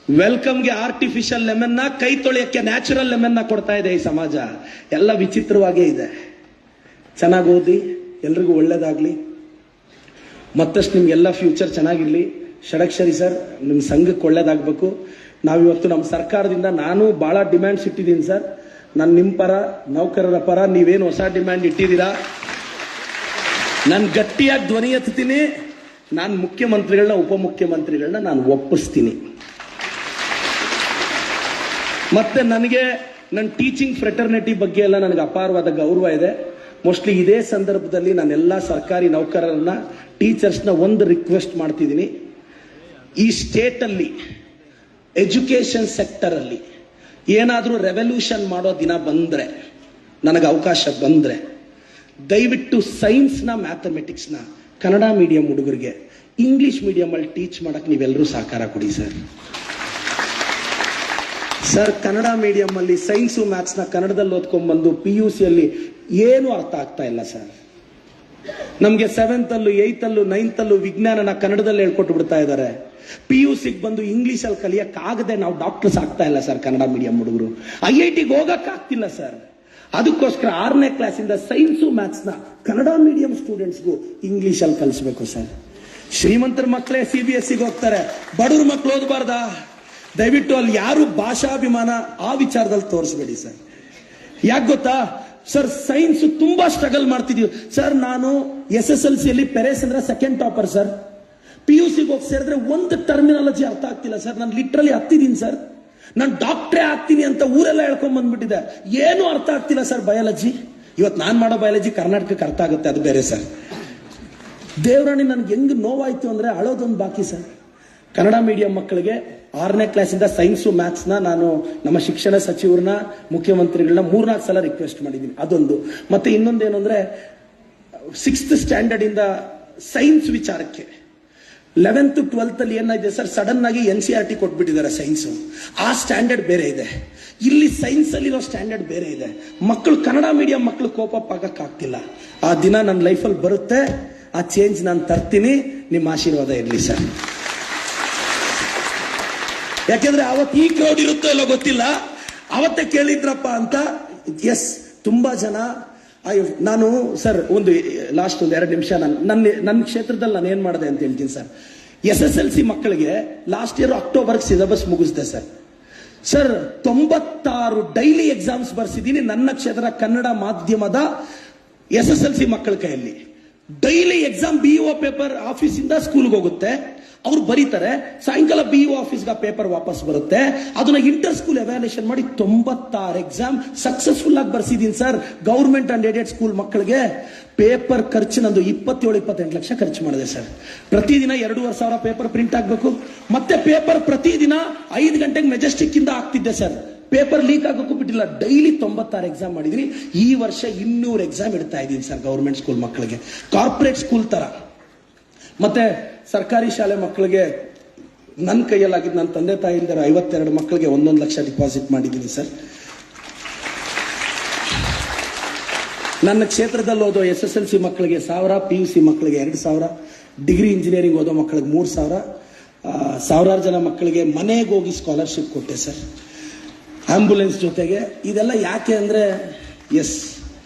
[SPEAKER 1] ವೆಲ್ಕಮ್ಗೆ ಆರ್ಟಿಫಿಷಿಯಲ್ ಲೆಮನ್ನ, ಕೈ ತೊಳೆಯಕ್ಕೆ ನ್ಯಾಚುರಲ್ ಲೆಮನ್ನ ಕೊಡ್ತಾ ಇದೆ ಈ ಸಮಾಜ. ಎಲ್ಲ ವಿಚಿತ್ರವಾಗೇ ಇದೆ. ಚೆನ್ನಾಗಿ ಓದಿ, ಎಲ್ರಿಗೂ ಒಳ್ಳೇದಾಗಲಿ, ಮತ್ತಷ್ಟು ನಿಮ್ಗೆಲ್ಲ ಫ್ಯೂಚರ್ ಚೆನ್ನಾಗಿರಲಿ. ಷಡಕ್ಷರಿ ಸರ್, ನಿಮ್ಮ ಸಂಘಕ್ಕೆ ಒಳ್ಳೇದಾಗಬೇಕು. ನಾವಿವತ್ತು ನಮ್ಮ ಸರ್ಕಾರದಿಂದ ನಾನು ಭಾಳ ಡಿಮ್ಯಾಂಡ್ಸ್ ಇಟ್ಟಿದ್ದೀನಿ ಸರ್. ನಾನು ನಿಮ್ಮ ಪರ, ನೌಕರರ ಪರ. ನೀವೇನು ಹೊಸ ಡಿಮ್ಯಾಂಡ್ ಇಟ್ಟಿದ್ದೀರಾ, ನಾನು ಗಟ್ಟಿಯಾಗಿ ಧ್ವನಿ ಎತ್ತೀನಿ. ನಾನು ಮುಖ್ಯಮಂತ್ರಿಗಳನ್ನ, ಉಪಮುಖ್ಯಮಂತ್ರಿಗಳನ್ನ ನಾನು ಒಪ್ಪಿಸ್ತೀನಿ. ಮತ್ತೆ ನನಗೆ ನನ್ನ ಟೀಚಿಂಗ್ ಫ್ರೆಟರ್ನಿಟಿ ಬಗ್ಗೆ ಎಲ್ಲ ನನಗೆ ಅಪಾರವಾದ ಗೌರವ ಇದೆ. ಮೋಸ್ಟ್ಲಿ ಇದೇ ಸಂದರ್ಭದಲ್ಲಿ ನಾನೆಲ್ಲ ಸರ್ಕಾರಿ ನೌಕರರನ್ನ, ಟೀಚರ್ಸ್ನ ಒಂದು ರಿಕ್ವೆಸ್ಟ್ ಮಾಡ್ತಿದ್ದೀನಿ. ಈ ಸ್ಟೇಟಲ್ಲಿ ಎಜುಕೇಶನ್ ಸೆಕ್ಟರಲ್ಲಿ ಏನಾದರೂ ರೆವಲ್ಯೂಷನ್ ಮಾಡೋ ದಿನ ಬಂದರೆ, ನನಗೆ ಅವಕಾಶ ಬಂದರೆ, ದಯವಿಟ್ಟು ಸೈನ್ಸ್ನ, ಮ್ಯಾಥಮೆಟಿಕ್ಸ್ನ ಕನ್ನಡ ಮೀಡಿಯಂ ಹುಡುಗರಿಗೆ ಇಂಗ್ಲಿಷ್ ಮೀಡಿಯಮಲ್ಲಿ ಟೀಚ್ ಮಾಡಕ್ಕೆ ನೀವೆಲ್ಲರೂ ಸಹಕಾರ ಕೊಡಿ ಸರ್. ಸರ್, ಕನ್ನಡ ಮೀಡಿಯಮಲ್ಲಿ ಸೈನ್ಸು ಮ್ಯಾಥ್ಸ್ನ ಕನ್ನಡದಲ್ಲಿ ಓದ್ಕೊಂಡ್ಬಂದು PUCಯಲ್ಲಿ ಏನು ಅರ್ಥ ಆಗ್ತಾ ಇಲ್ಲ ಸರ್. ನಮಗೆ 7th ಅಲ್ಲೂ 8th ಅಲ್ಲೂ 9th ಅಲ್ಲೂ ವಿಜ್ಞಾನನ ಕನ್ನಡದಲ್ಲಿ ಹೇಳ್ಕೊಟ್ಟು ಬಿಡ್ತಾ ಇದ್ದಾರೆ. PUCಗೆ ಬಂದು ಇಂಗ್ಲಿಷಲ್ಲಿ ಕಲಿಯಕ್ಕಾಗದೆ ನಾವು ಡಾಕ್ಟರ್ಸ್ ಆಗ್ತಾ ಇಲ್ಲ ಸರ್. ಕನ್ನಡ ಮೀಡಿಯಂ ಹುಡುಗರು IITಗೆ ಹೋಗಕ್ಕಾಗ್ತಿಲ್ಲ ಸರ್. ಅದಕ್ಕೋಸ್ಕರ 6ನೇ ಕ್ಲಾಸಿಂದ ಸೈನ್ಸು ಮ್ಯಾಥ್ಸ್ನ ಕನ್ನಡ ಮೀಡಿಯಂ ಸ್ಟೂಡೆಂಟ್ಸ್ಗೂ ಇಂಗ್ಲಿಷಲ್ಲಿ ಕಲಿಸ್ಬೇಕು ಸರ್. ಶ್ರೀಮಂತರ ಮಕ್ಕಳೇ CBSEಗೆ ಹೋಗ್ತಾರೆ, ಬಡವ್ರ ಮಕ್ಕಳು ಓದಬಾರ್ದಾ? ದಯವಿಟ್ಟು ಅಲ್ಲಿ ಯಾರು ಭಾಷಾಭಿಮಾನ ಆ ವಿಚಾರದಲ್ಲಿ ತೋರಿಸ್ಬೇಡಿ ಸರ್. ಯಾಕೆ ಗೊತ್ತಾ ಸರ್, ಸೈನ್ಸ್ ತುಂಬಾ ಸ್ಟ್ರಗಲ್ ಮಾಡ್ತಿದೀವಿ ಸರ್. ನಾನು SSLCಯಲ್ಲಿ ಪೆರೇಸ್ ಅಂದ್ರೆ 2nd ಟಾಪರ್ ಸರ್. PUCಗೆ ಹೋಗಿ ಸೇರಿದ್ರೆ ಒಂದು ಟರ್ಮಿನಾಲಜಿ ಅರ್ಥ ಆಗ್ತಿಲ್ಲ ಸರ್. ನಾನು ಲಿಟ್ರಲಿ ಹತ್ತಿದ್ದೀನಿ ಸರ್. ನಾನು ಡಾಕ್ಟ್ರೇ ಆಗ್ತೀನಿ ಅಂತ ಊರೆಲ್ಲ ಹೇಳ್ಕೊಂಡ್ ಬಂದ್ಬಿಟ್ಟಿದೆ. ಏನು ಅರ್ಥ ಆಗ್ತಿಲ್ಲ ಸರ್ ಬಯಾಲಜಿ. ಇವತ್ತು ನಾನು ಮಾಡೋ ಬಯಾಲಜಿ ಕರ್ನಾಟಕಕ್ಕೆ ಅರ್ಥ ಆಗುತ್ತೆ, ಅದು ಬೇರೆ ಸರ್. ದೇವರಾಣಿ ನನ್ಗೆ ಹೆಂಗ್ ನೋವಾಯ್ತು ಅಂದ್ರೆ ಅಳೋದೊಂದು ಬಾಕಿ ಸರ್. ಕನ್ನಡ ಮೀಡಿಯಂ ಮಕ್ಕಳಿಗೆ 6ನೇ ಕ್ಲಾಸಿಂದ ಸೈನ್ಸು ಮ್ಯಾಥ್ಸ್ನ ನಾನು ನಮ್ಮ ಶಿಕ್ಷಣ ಸಚಿವರನ್ನ, ಮುಖ್ಯಮಂತ್ರಿಗಳನ್ನ 3-4 ಸಲ ರಿಕ್ವೆಸ್ಟ್ ಮಾಡಿದ್ದೀನಿ. ಅದೊಂದು. ಮತ್ತೆ ಇನ್ನೊಂದೇನು ಅಂದ್ರೆ 6th ಸ್ಟ್ಯಾಂಡರ್ಡ್ ಇಂದ ಸೈನ್ಸ್ ವಿಚಾರಕ್ಕೆ 11th 12th ಅಲ್ಲಿ ಏನಾಗಿದೆ ಸರ್, ಸಡನ್ ಆಗಿ NCERT ಕೊಟ್ಬಿಟ್ಟಿದ್ದಾರೆ ಸೈನ್ಸು. ಆ ಸ್ಟ್ಯಾಂಡರ್ಡ್ ಬೇರೆ ಇದೆ, ಇಲ್ಲಿ ಸೈನ್ಸ್ ಅಲ್ಲಿರೋ ಸ್ಟ್ಯಾಂಡರ್ಡ್ ಬೇರೆ ಇದೆ. ಮಕ್ಕಳು, ಕನ್ನಡ ಮೀಡಿಯಂ ಮಕ್ಕಳು ಕೋಪ ಆಗಕ್ಕಾಗ್ತಿಲ್ಲ. ಆ ದಿನ ನನ್ನ ಲೈಫಲ್ಲಿ ಬರುತ್ತೆ, ಆ ಚೇಂಜ್ ನಾನು ತರ್ತೀನಿ. ನಿಮ್ಮ ಆಶೀರ್ವಾದ ಇರಲಿ ಸರ್. ಯಾಕೆಂದ್ರೆ ಅವತ್ತು ಈ ಕ್ರೌಡ್ ಇರುತ್ತೋ ಇಲ್ಲೋ ಗೊತ್ತಿಲ್ಲ, ಅವತ್ತೇ ಕೇಳಿದ್ರಪ್ಪ ಅಂತ. ಎಸ್, ತುಂಬಾ ಜನ. ನಾನು ಸರ್ ಒಂದು ಲಾಸ್ಟ್ 2 ನಿಮಿಷ ನನ್ನ ಕ್ಷೇತ್ರದಲ್ಲಿ ನಾನು ಏನ್ ಮಾಡಿದೆ ಅಂತ ಹೇಳ್ತೀನಿ ಸರ್. SSLC ಮಕ್ಕಳಿಗೆ ಲಾಸ್ಟ್ ಇಯರ್ ಅಕ್ಟೋಬರ್ ಸಿಲೆಬಸ್ ಮುಗಿಸಿದೆ ಸರ್. ಸರ್ 96 ಡೈಲಿ ಎಕ್ಸಾಮ್ಸ್ ಬರ್ಸಿದ್ದೀನಿ ನನ್ನ ಕ್ಷೇತ್ರ ಕನ್ನಡ ಮಾಧ್ಯಮದ SSLC ಮಕ್ಕಳ ಕೈಯಲ್ಲಿ. ಡೈಲಿ ಎಕ್ಸಾಮ್ BEO ಪೇಪರ್ ಆಫೀಸಿಂದ ಸ್ಕೂಲ್ಗೆ ಹೋಗುತ್ತೆ, ಅವ್ರು ಬರೀತಾರೆ. ಸಾಯಂಕಾಲ BEO ಆಫೀಸ್ಗೆ ಪೇಪರ್ ವಾಪಸ್ ಬರುತ್ತೆ. ಅದನ್ನ ಇಂಟರ್ ಸ್ಕೂಲ್ ಎವ್ಯಾಲ್ಯೂಯೇಷನ್ ಮಾಡಿ 96 ಎಕ್ಸಾಮ್ ಸಕ್ಸಸ್ಫುಲ್ ಆಗಿ ಬರ್ಸಿದೀನಿ sir. Government and aided school ಮಕ್ಕಳಿಗೆ ಪೇಪರ್ ಖರ್ಚು ನಂದು 27-28 ಲಕ್ಷ ಖರ್ಚು ಮಾಡಿದೆ ಸರ್. ಪ್ರತಿದಿನ 2,500 ಪೇಪರ್ ಪ್ರಿಂಟ್ ಆಗಬೇಕು. ಮತ್ತೆ ಪೇಪರ್ ಪ್ರತಿದಿನ 5 ಗಂಟೆಗೆ ಮೆಜೆಸ್ಟಿಕ್ ಇಂದ ಆಗ್ತಿದ್ದೆ ಸರ್. ಪೇಪರ್ ಲೀಕ್ ಆಗೋಕ್ಕೂ ಬಿಟ್ಟಿಲ್ಲ. ಡೈಲಿ 96 ಎಕ್ಸಾಮ್ ಮಾಡಿದೀನಿ. ಈ ವರ್ಷ 200 ಎಕ್ಸಾಮ್ ಇಡ್ತಾ ಇದ್ದೀನಿ ಸರ್ ಗೌರ್ಮೆಂಟ್ ಸ್ಕೂಲ್ ಮಕ್ಕಳಿಗೆ, ಕಾರ್ಪೊರೇಟ್ ಸ್ಕೂಲ್ ತರ. ಮತ್ತೆ ಸರ್ಕಾರಿ ಶಾಲೆ ಮಕ್ಕಳಿಗೆ ನನ್ನ ಕೈಯಲ್ಲಾಗಿದ್ದು, ನನ್ನ ತಂದೆ ತಾಯಿಯಿಂದ 52 ಮಕ್ಕಳಿಗೆ 1 ಲಕ್ಷ ಡಿಪಾಸಿಟ್ ಮಾಡಿದ್ದೀನಿ ಸರ್. ನನ್ನ ಕ್ಷೇತ್ರದಲ್ಲಿ ಓದೋ SSLC ಮಕ್ಕಳಿಗೆ 1000, PUC ಮಕ್ಕಳಿಗೆ 2000, ಡಿಗ್ರಿ ಇಂಜಿನಿಯರಿಂಗ್ ಓದೋ ಮಕ್ಕಳಿಗೆ 3000, ಸಾವಿರಾರು ಜನ ಮಕ್ಕಳಿಗೆ ಮನೆಗೆ ಹೋಗಿ ಸ್ಕಾಲರ್ಶಿಪ್ ಕೊಟ್ಟೆ ಸರ್, ಆಂಬ್ಯುಲೆನ್ಸ್ ಜೊತೆಗೆ. ಇದೆಲ್ಲ ಯಾಕೆ ಅಂದ್ರೆ, ಎಸ್,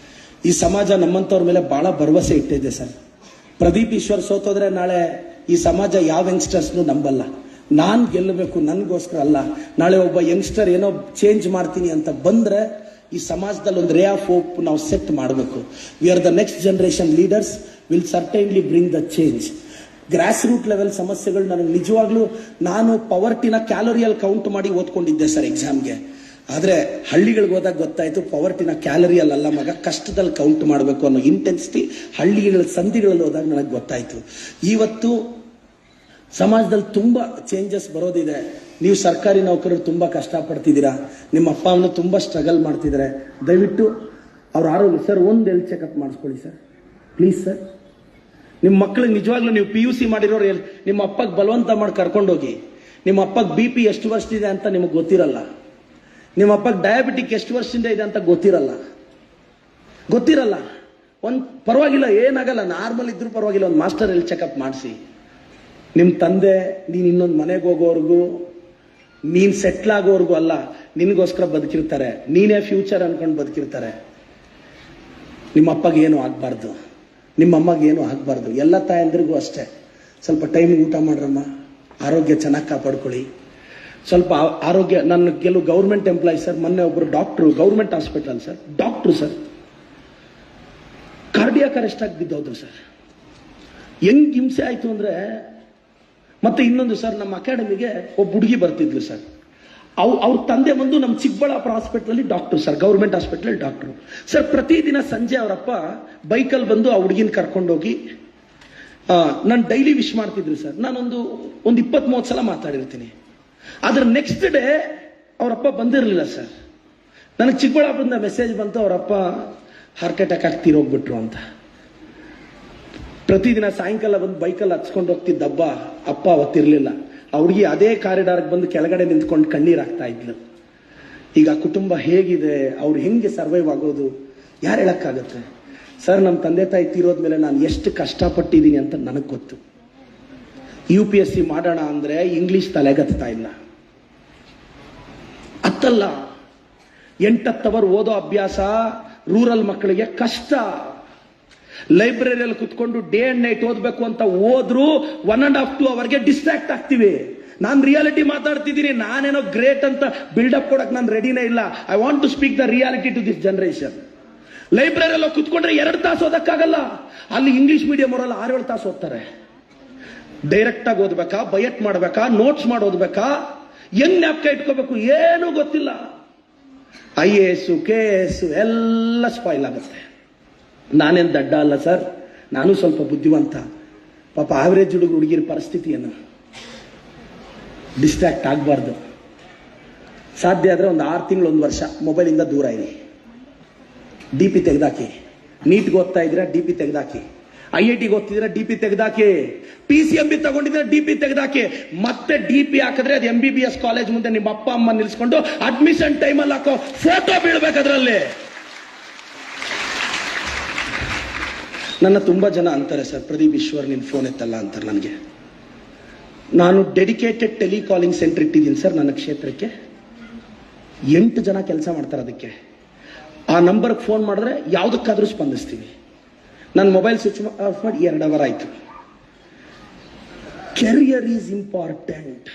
[SPEAKER 1] ಈ ಸಮಾಜ ನಮ್ಮಂತವ್ರ ಮೇಲೆ ಬಹಳ ಭರವಸೆ ಇಟ್ಟಿದೆ ಸರ್. ಪ್ರದೀಪ್ ಈಶ್ವರ್ ಸೋತೋದ್ರೆ ನಾಳೆ ಈ ಸಮಾಜ ಯಾವ ಯಂಗ್ಸ್ಟರ್ಸ್ನು ನಂಬಲ್ಲ. ನಾನ್ ಗೆಲ್ಲಬೇಕು, ನನ್ಗೋಸ್ಕರ ಅಲ್ಲ. ನಾಳೆ ಒಬ್ಬ ಯಂಗ್ಸ್ಟರ್ ಏನೋ ಚೇಂಜ್ ಮಾಡ್ತೀನಿ ಅಂತ ಬಂದ್ರೆ ಈ ಸಮಾಜದಲ್ಲಿ ಒಂದು ರೇ ಆಫ್ ಹೋಪ್ ನಾವು ಸೆಟ್ ಮಾಡಬೇಕು. We are the next generation leaders, will certainly bring the change. Grass root level ಸಮಸ್ಯೆಗಳು ನನಗೆ ನಿಜವಾಗ್ಲೂ, ನಾನು ಪವರ್ಟಿನ ಕ್ಯಾಲೋರಿಯಲ್ಲಿ ಕೌಂಟ್ ಮಾಡಿ ಓದ್ಕೊಂಡಿದ್ದೆ ಸರ್ ಎಕ್ಸಾಮ್ಗೆ. ಆದ್ರೆ ಹಳ್ಳಿಗಳಿಗೆ ಹೋದಾಗ ಗೊತ್ತಾಯ್ತು, ಪವರ್ಟಿನ ಕ್ಯಾಲರಿಯಲ್ಲ ಮಗ, ಕಷ್ಟದಲ್ಲಿ ಕೌಂಟ್ ಮಾಡಬೇಕು ಅನ್ನೋ ಇಂಟೆನ್ಸಿಟಿ ಹಳ್ಳಿಗಳ ಸಂಧಿಗಳಲ್ಲಿ ಹೋದಾಗ ನನಗೆ ಗೊತ್ತಾಯ್ತು. ಇವತ್ತು ಸಮಾಜದಲ್ಲಿ ತುಂಬಾ ಚೇಂಜಸ್ ಬರೋದಿದೆ. ನೀವು ಸರ್ಕಾರಿ ನೌಕರರು ತುಂಬಾ ಕಷ್ಟಪಡ್ತಿದ್ದೀರಾ, ನಿಮ್ಮ ಅಪ್ಪ ಅಮ್ಮ ತುಂಬಾ ಸ್ಟ್ರಗಲ್ ಮಾಡ್ತಿದ್ದಾರೆ. ದಯವಿಟ್ಟು ಅವ್ರ ಆರೋಗ್ಯ ಸರ್ ಒಂದು ಹೆಲ್ತ್ ಚೆಕಪ್ ಮಾಡಿಸ್ಕೊಳ್ಳಿ ಸರ್, ಪ್ಲೀಸ್ ಸರ್. ನಿಮ್ಮ ಮಕ್ಕಳಿಗೆ ನಿಜವಾಗ್ಲೂ ನೀವು PUC ಮಾಡಿರೋರು ನಿಮ್ಮ ಅಪ್ಪಗೆ ಬಲವಂತ ಮಾಡಿ ಕರ್ಕೊಂಡೋಗಿ. ನಿಮ್ಮ ಅಪ್ಪಗೆ BP ಎಷ್ಟು ವರ್ಷದಿದೆ ಅಂತ ನಿಮಗೆ ಗೊತ್ತಿರಲ್ಲ. ನಿಮ್ಮ ಅಪ್ಪಗೆ ಡಯಾಬಿಟಿಕ್ ಎಷ್ಟು ವರ್ಷದಿಂದ ಇದೆ ಅಂತ ಗೊತ್ತಿರಲ್ಲ. ಒಂದು ಪರವಾಗಿಲ್ಲ, ಏನಾಗಲ್ಲ, ನಾರ್ಮಲ್ ಇದ್ರೂ ಪರವಾಗಿಲ್ಲ, ಒಂದು ಮಾಸ್ಟರ್ ಹೆಲ್ತ್ ಚೆಕಪ್ ಮಾಡಿಸಿ. ನಿಮ್ಮ ತಂದೆ ನೀನು ಇನ್ನೊಂದು ಮನೆಗೆ ಹೋಗೋವರೆಗೂ, ನೀನ್ ಸೆಟ್ಲ್ ಆಗೋವರೆಗೂ ಅಲ್ಲ, ನಿನ್ಗೋಸ್ಕರ ಬದುಕಿರ್ತಾರೆ. ನೀನೇ ಫ್ಯೂಚರ್ ಅನ್ಕೊಂಡು ಬದುಕಿರ್ತಾರೆ. ನಿಮ್ಮ ಅಪ್ಪಗೆ ಏನು ಆಗಬಾರ್ದು, ನಿಮ್ಮ ಅಮ್ಮಗೆ ಏನು ಆಗಬಾರ್ದು. ಎಲ್ಲ ತಾಯಂದ್ರಿಗೂ ಅಷ್ಟೇ, ಸ್ವಲ್ಪ ಟೈಮಿಗೆ ಊಟ ಮಾಡ್ರಮ್ಮ, ಆರೋಗ್ಯ ಚೆನ್ನಾಗಿ ಕಾಪಾಡ್ಕೊಳ್ಳಿ. ಸ್ವಲ್ಪ ಆರೋಗ್ಯ. ನನ್ನ ಕೆಲವು ಗೌರ್ಮೆಂಟ್ ಎಂಪ್ಲಾಯೀಸ್ ಸರ್, ಮೊನ್ನೆ ಒಬ್ಬರು doctor, government hospital sir, doctor sir, cardiac arrest ಆಗಿ ಬಿದ್ದೋದ್ರು ಸರ್. ಹೆಂಗ್ ಹಿಂಸೆ ಆಯ್ತು ಅಂದ್ರೆ. ಮತ್ತೆ ಇನ್ನೊಂದು ಸರ್, ನಮ್ಮ ಅಕಾಡೆಮಿಗೆ ಒಬ್ಬ ಹುಡುಗಿ ಬರ್ತಿದ್ಲು ಸರ್. ಅವ್ರ ತಂದೆ ಬಂದು ನಮ್ಮ Chikkaballapur hospital doctor sir, government hospital doctor sir. ಪ್ರತಿದಿನ ಸಂಜೆ ಅವರಪ್ಪ ಬೈಕಲ್ಲಿ ಬಂದು ಆ ಹುಡುಗಿನ ಕರ್ಕೊಂಡೋಗಿ ನಾನು ಡೈಲಿ ವಿಶ್ ಮಾಡ್ತಿದ್ರು ಸರ್. ನಾನೊಂದು 20-30 ಸಲ ಮಾತಾಡಿರ್ತೀನಿ. ಆದ್ರೆ ನೆಕ್ಸ್ಟ್ ಡೇ ಅವರಪ್ಪ ಬಂದಿರಲಿಲ್ಲ ಸರ್. ನನಗೆ ಚಿಕ್ಕಬಳ್ಳಾಪುರದಿಂದ ಮೆಸೇಜ್ ಬಂತು, ಅವರಪ್ಪ ಹಾರ್ಟ್ ಅಟ್ಯಾಕ್ ಆಗಿ ತೀರೋಗ್ಬಿಟ್ರು ಅಂತ. ಪ್ರತಿದಿನ ಸಾಯಂಕಾಲ ಬಂದು ಬೈಕಲ್ಲಿ ಹಚ್ಕೊಂಡು ಹೋಗ್ತಿದ್ದ ಅಪ್ಪ ಅವತ್ತಿರ್ಲಿಲ್ಲ. ಆ ಹುಡುಗಿ ಅದೇ ಕಾರಿಡಾರ್ಗೆ ಬಂದು ಕೆಳಗಡೆ ನಿಂತ್ಕೊಂಡು ಕಣ್ಣೀರಾಗ್ತಾ ಇದ್ಲು. ಈಗ ಕುಟುಂಬ ಹೇಗಿದೆ, ಅವ್ರು ಹೆಂಗೆ ಸರ್ವೈವ್ ಆಗೋದು, ಯಾರು ಹೇಳಕ್ಕಾಗತ್ತೆ ಸರ್. ನಮ್ಮ ತಂದೆ ತಾಯಿ ತೀರೋದ್ಮೇಲೆ ನಾನು ಎಷ್ಟು ಕಷ್ಟಪಟ್ಟಿದ್ದೀನಿ ಅಂತ ನನಗೆ ಗೊತ್ತು. UPSC ಮಾಡೋಣ ಅಂದ್ರೆ ಇಂಗ್ಲಿಷ್ ತಲೆಗತ್ತಾ ಇಲ್ಲ. ಅತ್ತಲ್ಲ 8-10 ಅವರ್ ಓದೋ ಅಭ್ಯಾಸ ರೂರಲ್ ಮಕ್ಕಳಿಗೆ ಕಷ್ಟ. ಲೈಬ್ರರಿಯಲ್ಲಿ ಕುತ್ಕೊಂಡು ಡೇ ಅಂಡ್ ನೈಟ್ ಓದ್ಬೇಕು ಅಂತ ಹೋದ್ರು 1.5-2 ಅವರ್ಗೆ ಡಿಸ್ಟ್ರಾಕ್ಟ್ ಆಗ್ತೀವಿ. ನಾನು ರಿಯಾಲಿಟಿ ಮಾತಾಡ್ತಿದ್ದೀನಿ. ನಾನೇನೋ ಗ್ರೇಟ್ ಅಂತ ಬಿಲ್ಡಪ್ ಕೊಡಕ್ ನಾನು ರೆಡಿನೇ ಇಲ್ಲ. I want to speak the reality to this generation. ಲೈಬ್ರರಿಯಲ್ಲಿ ಕುತ್ಕೊಂಡ್ರೆ 2 ತಾಸು ಓದಕ್ಕಾಗಲ್ಲ. ಅಲ್ಲಿ ಇಂಗ್ಲಿಷ್ ಮೀಡಿಯಂ ಅವರೆಲ್ಲ 6-7 ತಾಸು ಓದ್ತಾರೆ. ಡೈರೆಕ್ಟ್ ಆಗಿ ಓದ್ಬೇಕಾ, ಬಯಟ್ ಮಾಡ್ಬೇಕಾ, ನೋಟ್ಸ್ ಮಾಡೋದ್ಬೇಕಾ, ಹೆಂಗ್ ಜ್ಞಾಪಕ ಇಟ್ಕೋಬೇಕು ಏನೂ ಗೊತ್ತಿಲ್ಲ. IAS KS ಎಲ್ಲ ಸ್ಪಾಯ್ಲ್ ಆಗುತ್ತೆ. ನಾನೇನು ದಡ್ಡ ಅಲ್ಲ ಸರ್, ನಾನು ಸ್ವಲ್ಪ ಬುದ್ಧಿವಂತ. ಪಾಪ ಆವರೇಜ್ ಹುಡುಗಿರ ಪರಿಸ್ಥಿತಿಯನ್ನು ಡಿಸ್ಟ್ರಾಕ್ಟ್ ಆಗಬಾರ್ದು. ಸಾಧ್ಯ ಆದ್ರೆ ಒಂದು 6 ತಿಂಗಳು 1 ವರ್ಷ ಮೊಬೈಲಿಂದ ದೂರ ಇರಿ. DP ತೆಗೆದಾಕಿ. ನೀಟ್ಗೆ ಓದ್ತಾ ಇದ್ರೆ DP ತೆಗೆದಾಕಿ. IITಗೆ ಓದ್ತಿದ್ರೆ DP ತೆಗೆದಾಕಿ. PCMB ತಗೊಂಡಿದ್ರೆ DP ತೆಗೆದಾಕಿ. ಮತ್ತೆ DP ಹಾಕಿದ್ರೆ ಅದು MBBS ಕಾಲೇಜ್ ಮುಂದೆ ನಿಮ್ಮ ಅಪ್ಪ ಅಮ್ಮ ನಿಲ್ಸ್ಕೊಂಡು ಅಡ್ಮಿಷನ್ ಟೈಮಲ್ಲಿ ಹಾಕೋ ಫೋಟೋ ಬೀಳ್ಬೇಕು ಅದ್ರಲ್ಲಿ. ನನ್ನ ತುಂಬಾ ಜನ ಅಂತಾರೆ ಸರ್, ಪ್ರದೀಪ್ ಈಶ್ವರ್ ನಿನ್ ಫೋನ್ ಎತ್ತಲ್ಲ ಅಂತಾರೆ ನನಗೆ. ನಾನು ಡೆಡಿಕೇಟೆಡ್ ಟೆಲಿಕಾಲಿಂಗ್ ಸೆಂಟರ್ ಇಟ್ಟಿದ್ದೀನಿ ಸರ್ ನನ್ನ ಕ್ಷೇತ್ರಕ್ಕೆ. 8 ಜನ ಕೆಲಸ ಮಾಡ್ತಾರೆ ಅದಕ್ಕೆ. ಆ ನಂಬರ್ಗೆ ಫೋನ್ ಮಾಡಿದ್ರೆ ಯಾವುದಕ್ಕಾದ್ರೂ ಸ್ಪಂದಿಸ್ತೀವಿ. ನನ್ನ ಮೊಬೈಲ್ ಸ್ವಿಚ್ ಆಫ್ ಮಾಡಿ 2 ಅವರ್ ಆಯ್ತು. Career is important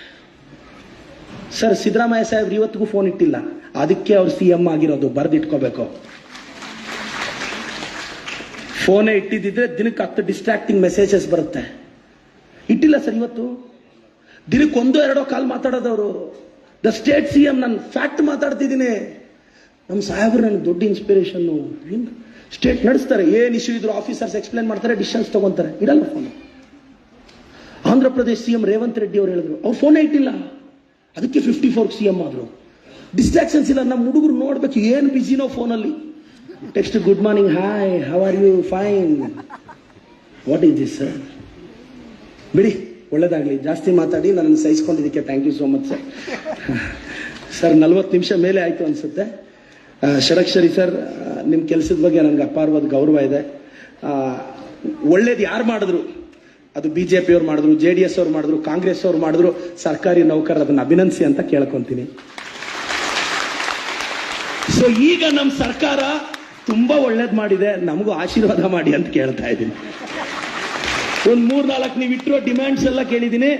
[SPEAKER 1] sir. Siddaramaiah ಸಾಹೇಬ್ರು ಇವತ್ತಿಗೂ ಫೋನ್ ಇಟ್ಟಿಲ್ಲ, ಅದಕ್ಕೆ ಅವ್ರು CM ಆಗಿರೋದು. ಬರೆದಿಟ್ಕೋಬೇಕು. ಫೋನೇ ಇಟ್ಟಿದ್ದಿದ್ರೆ ದಿನಕ್ಕೆ 10 ಡಿಸ್ಟ್ರಾಕ್ಟಿಂಗ್ ಮೆಸೇಜಸ್ ಬರುತ್ತೆ. ಇಟ್ಟಿಲ್ಲ ಸರ್ ಇವತ್ತು. ದಿನಕ್ಕೆ 1-2 ಕಾಲ್ ಮಾತಾಡೋದವರು. The state CM. ನಾನು ಫ್ಯಾಕ್ಟ್ ಮಾತಾಡ್ತಿದ್ದೀನಿ. ನಮ್ಮ ಸಾಹೇಬ್ರು ನನಗೆ ದೊಡ್ಡ ಇನ್ಸ್ಪಿರೇಷನ್ನು. ಸ್ಟೇಟ್ ನಡೆಸ್ತಾರೆ, ಏನ್ ಇಶ್ಯೂ ಇದ್ರು ಆಫೀಸರ್ಸ್ ಎಕ್ಸ್ಪ್ಲೇನ್ ಮಾಡ್ತಾರೆ, ಡಿಸಿಷನ್ಸ್ ತಗೊಂತಾರೆ. ಇಡಲ್ಲ ಫೋನು. ಆಂಧ್ರ ಪ್ರದೇಶ್ CM ರೇವಂತ್ ರೆಡ್ಡಿ ಅವರು ಹೇಳಿದ್ರು, ಅವ್ರು ಫೋನೇ ಇಟ್ಟಿಲ್ಲ, ಅದಕ್ಕೆ 54 CM ಆದ್ರು. ಡಿಸ್ಟ್ರಾಕ್ಷನ್ಸ್ ಇಲ್ಲ. ನಮ್ಮ ಹುಡುಗರು ನೋಡ್ಬೇಕು ಏನ್ ಬಿಸಿನೋ ಫೋನಲ್ಲಿ. Text good morning, hi, how are you, fine, what is this sir. ಬಿಡಿ, ಒಳ್ಳೇದಾಗ್ಲಿ. ಜಾಸ್ತಿ ಮಾತಾಡಿ ನನ್ನನ್ನು ಸಹಿಸ್ಕೊಂಡಿದ್ದಕ್ಕೆ thank you so much sir. Sir 40 ನಿಮಿಷ ಮೇಲೆ ಆಯ್ತು ಅನ್ಸುತ್ತೆ. ಷಡಕ್ಷರಿ ಸರ್, ನಿಮ್ಮ ಕೆಲಸದ ಬಗ್ಗೆ ನನಗೆ ಅಪಾರವಾದ ಗೌರವ ಇದೆ. ಒಳ್ಳೇದು ಯಾರು ಮಾಡಿದ್ರು, ಅದು BJP ಅವ್ರು ಮಾಡಿದ್ರು, JDS ಅವ್ರು ಮಾಡಿದ್ರು, ಕಾಂಗ್ರೆಸ್ ಅವ್ರು ಮಾಡಿದ್ರು, ಸರ್ಕಾರಿ ನೌಕರರು ಅದನ್ನ ಅಭಿನಂದಿಸಿ ಅಂತ ಕೇಳ್ಕೊಂತೀನಿ. ಸೊ ಈಗ ನಮ್ಮ ಸರ್ಕಾರ ತುಂಬಾ ಒಳ್ಳೇದು ಮಾಡಿದೆ, ನಮಗೂ ಆಶೀರ್ವಾದ ಮಾಡಿ ಅಂತ ಕೇಳ್ತಾ ಇದ್ದೀನಿ. ಒಂದು 3-4 ನೀವು ಇಟ್ಟಿರೋ ಡಿಮ್ಯಾಂಡ್ಸ್ ಎಲ್ಲ ಕೇಳಿದ್ದೀನಿ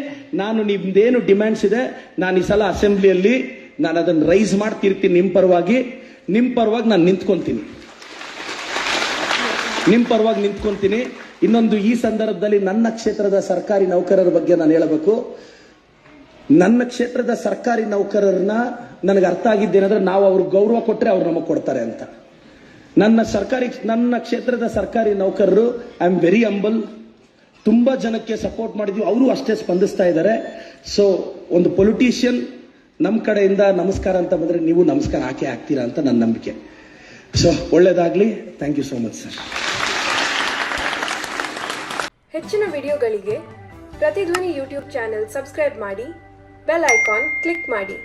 [SPEAKER 1] ನಾನು. ನಿಮ್ದೇನು ಡಿಮ್ಯಾಂಡ್ಸ್ ಇದೆ, ನಾನು ಈ ಸಲ ಅಸೆಂಬ್ಲಿಯಲ್ಲಿ ನಾನು ಅದನ್ನು ರೈಸ್ ಮಾಡ್ತಿರ್ತೀನಿ. ನಿಮ್ಮ ಪರವಾಗಿ ನಾನು ನಿಂತ್ಕೊಂತೀನಿ. ಇನ್ನೊಂದು, ಈ ಸಂದರ್ಭದಲ್ಲಿ ನನ್ನ ಕ್ಷೇತ್ರದ ಸರ್ಕಾರಿ ನೌಕರರ ಬಗ್ಗೆ ನಾನು ಹೇಳಬೇಕು. ನನ್ನ ಕ್ಷೇತ್ರದ ಸರ್ಕಾರಿ ನೌಕರರನ್ನ ನನಗೆ ಅರ್ಥ ಆಗಿದ್ದೇನೆಂದ್ರೆ, ನಾವು ಅವ್ರಿಗೆ ಗೌರವ ಕೊಟ್ಟರೆ ಅವ್ರು ನಮಗೆ ಕೊಡ್ತಾರೆ ಅಂತ. ನನ್ನ ಕ್ಷೇತ್ರದ ಸರ್ಕಾರಿ ನೌಕರರು ಐ ಆಮ್ ವೆರಿ ಹಂಬಲ್. ತುಂಬಾ ಜನಕ್ಕೆ ಸಪೋರ್ಟ್ ಮಾಡಿದ್ವಿ, ಅವರು ಅಷ್ಟೇ ಸ್ಪಂದಿಸ್ತಾ ಇದ್ದಾರೆ. ಸೊ ಒಂದು ಪೊಲಿಟಿಷಿಯನ್ ನಮ್ಮ ಕಡೆಯಿಂದ ನಮಸ್ಕಾರ ಅಂತ ಬಂದ್ರೆ ನೀವು ನಮಸ್ಕಾರ ಹಾಕ್ತೀರಾ ಅಂತ ನನ್ನ ನಂಬಿಕೆ. ಸೊ ಒಳ್ಳೇದಾಗ್ಲಿ. Thank you so much sir.
[SPEAKER 2] ಹೆಚ್ಚಿನ ವಿಡಿಯೋಗಳಿಗೆ ಪ್ರತಿಧ್ವನಿ ಯೂಟ್ಯೂಬ್ ಚಾನೆಲ್ ಸಬ್ಸ್ಕ್ರೈಬ್ ಮಾಡಿ, ಬೆಲ್ ಐಕಾನ್ ಕ್ಲಿಕ್ ಮಾಡಿ.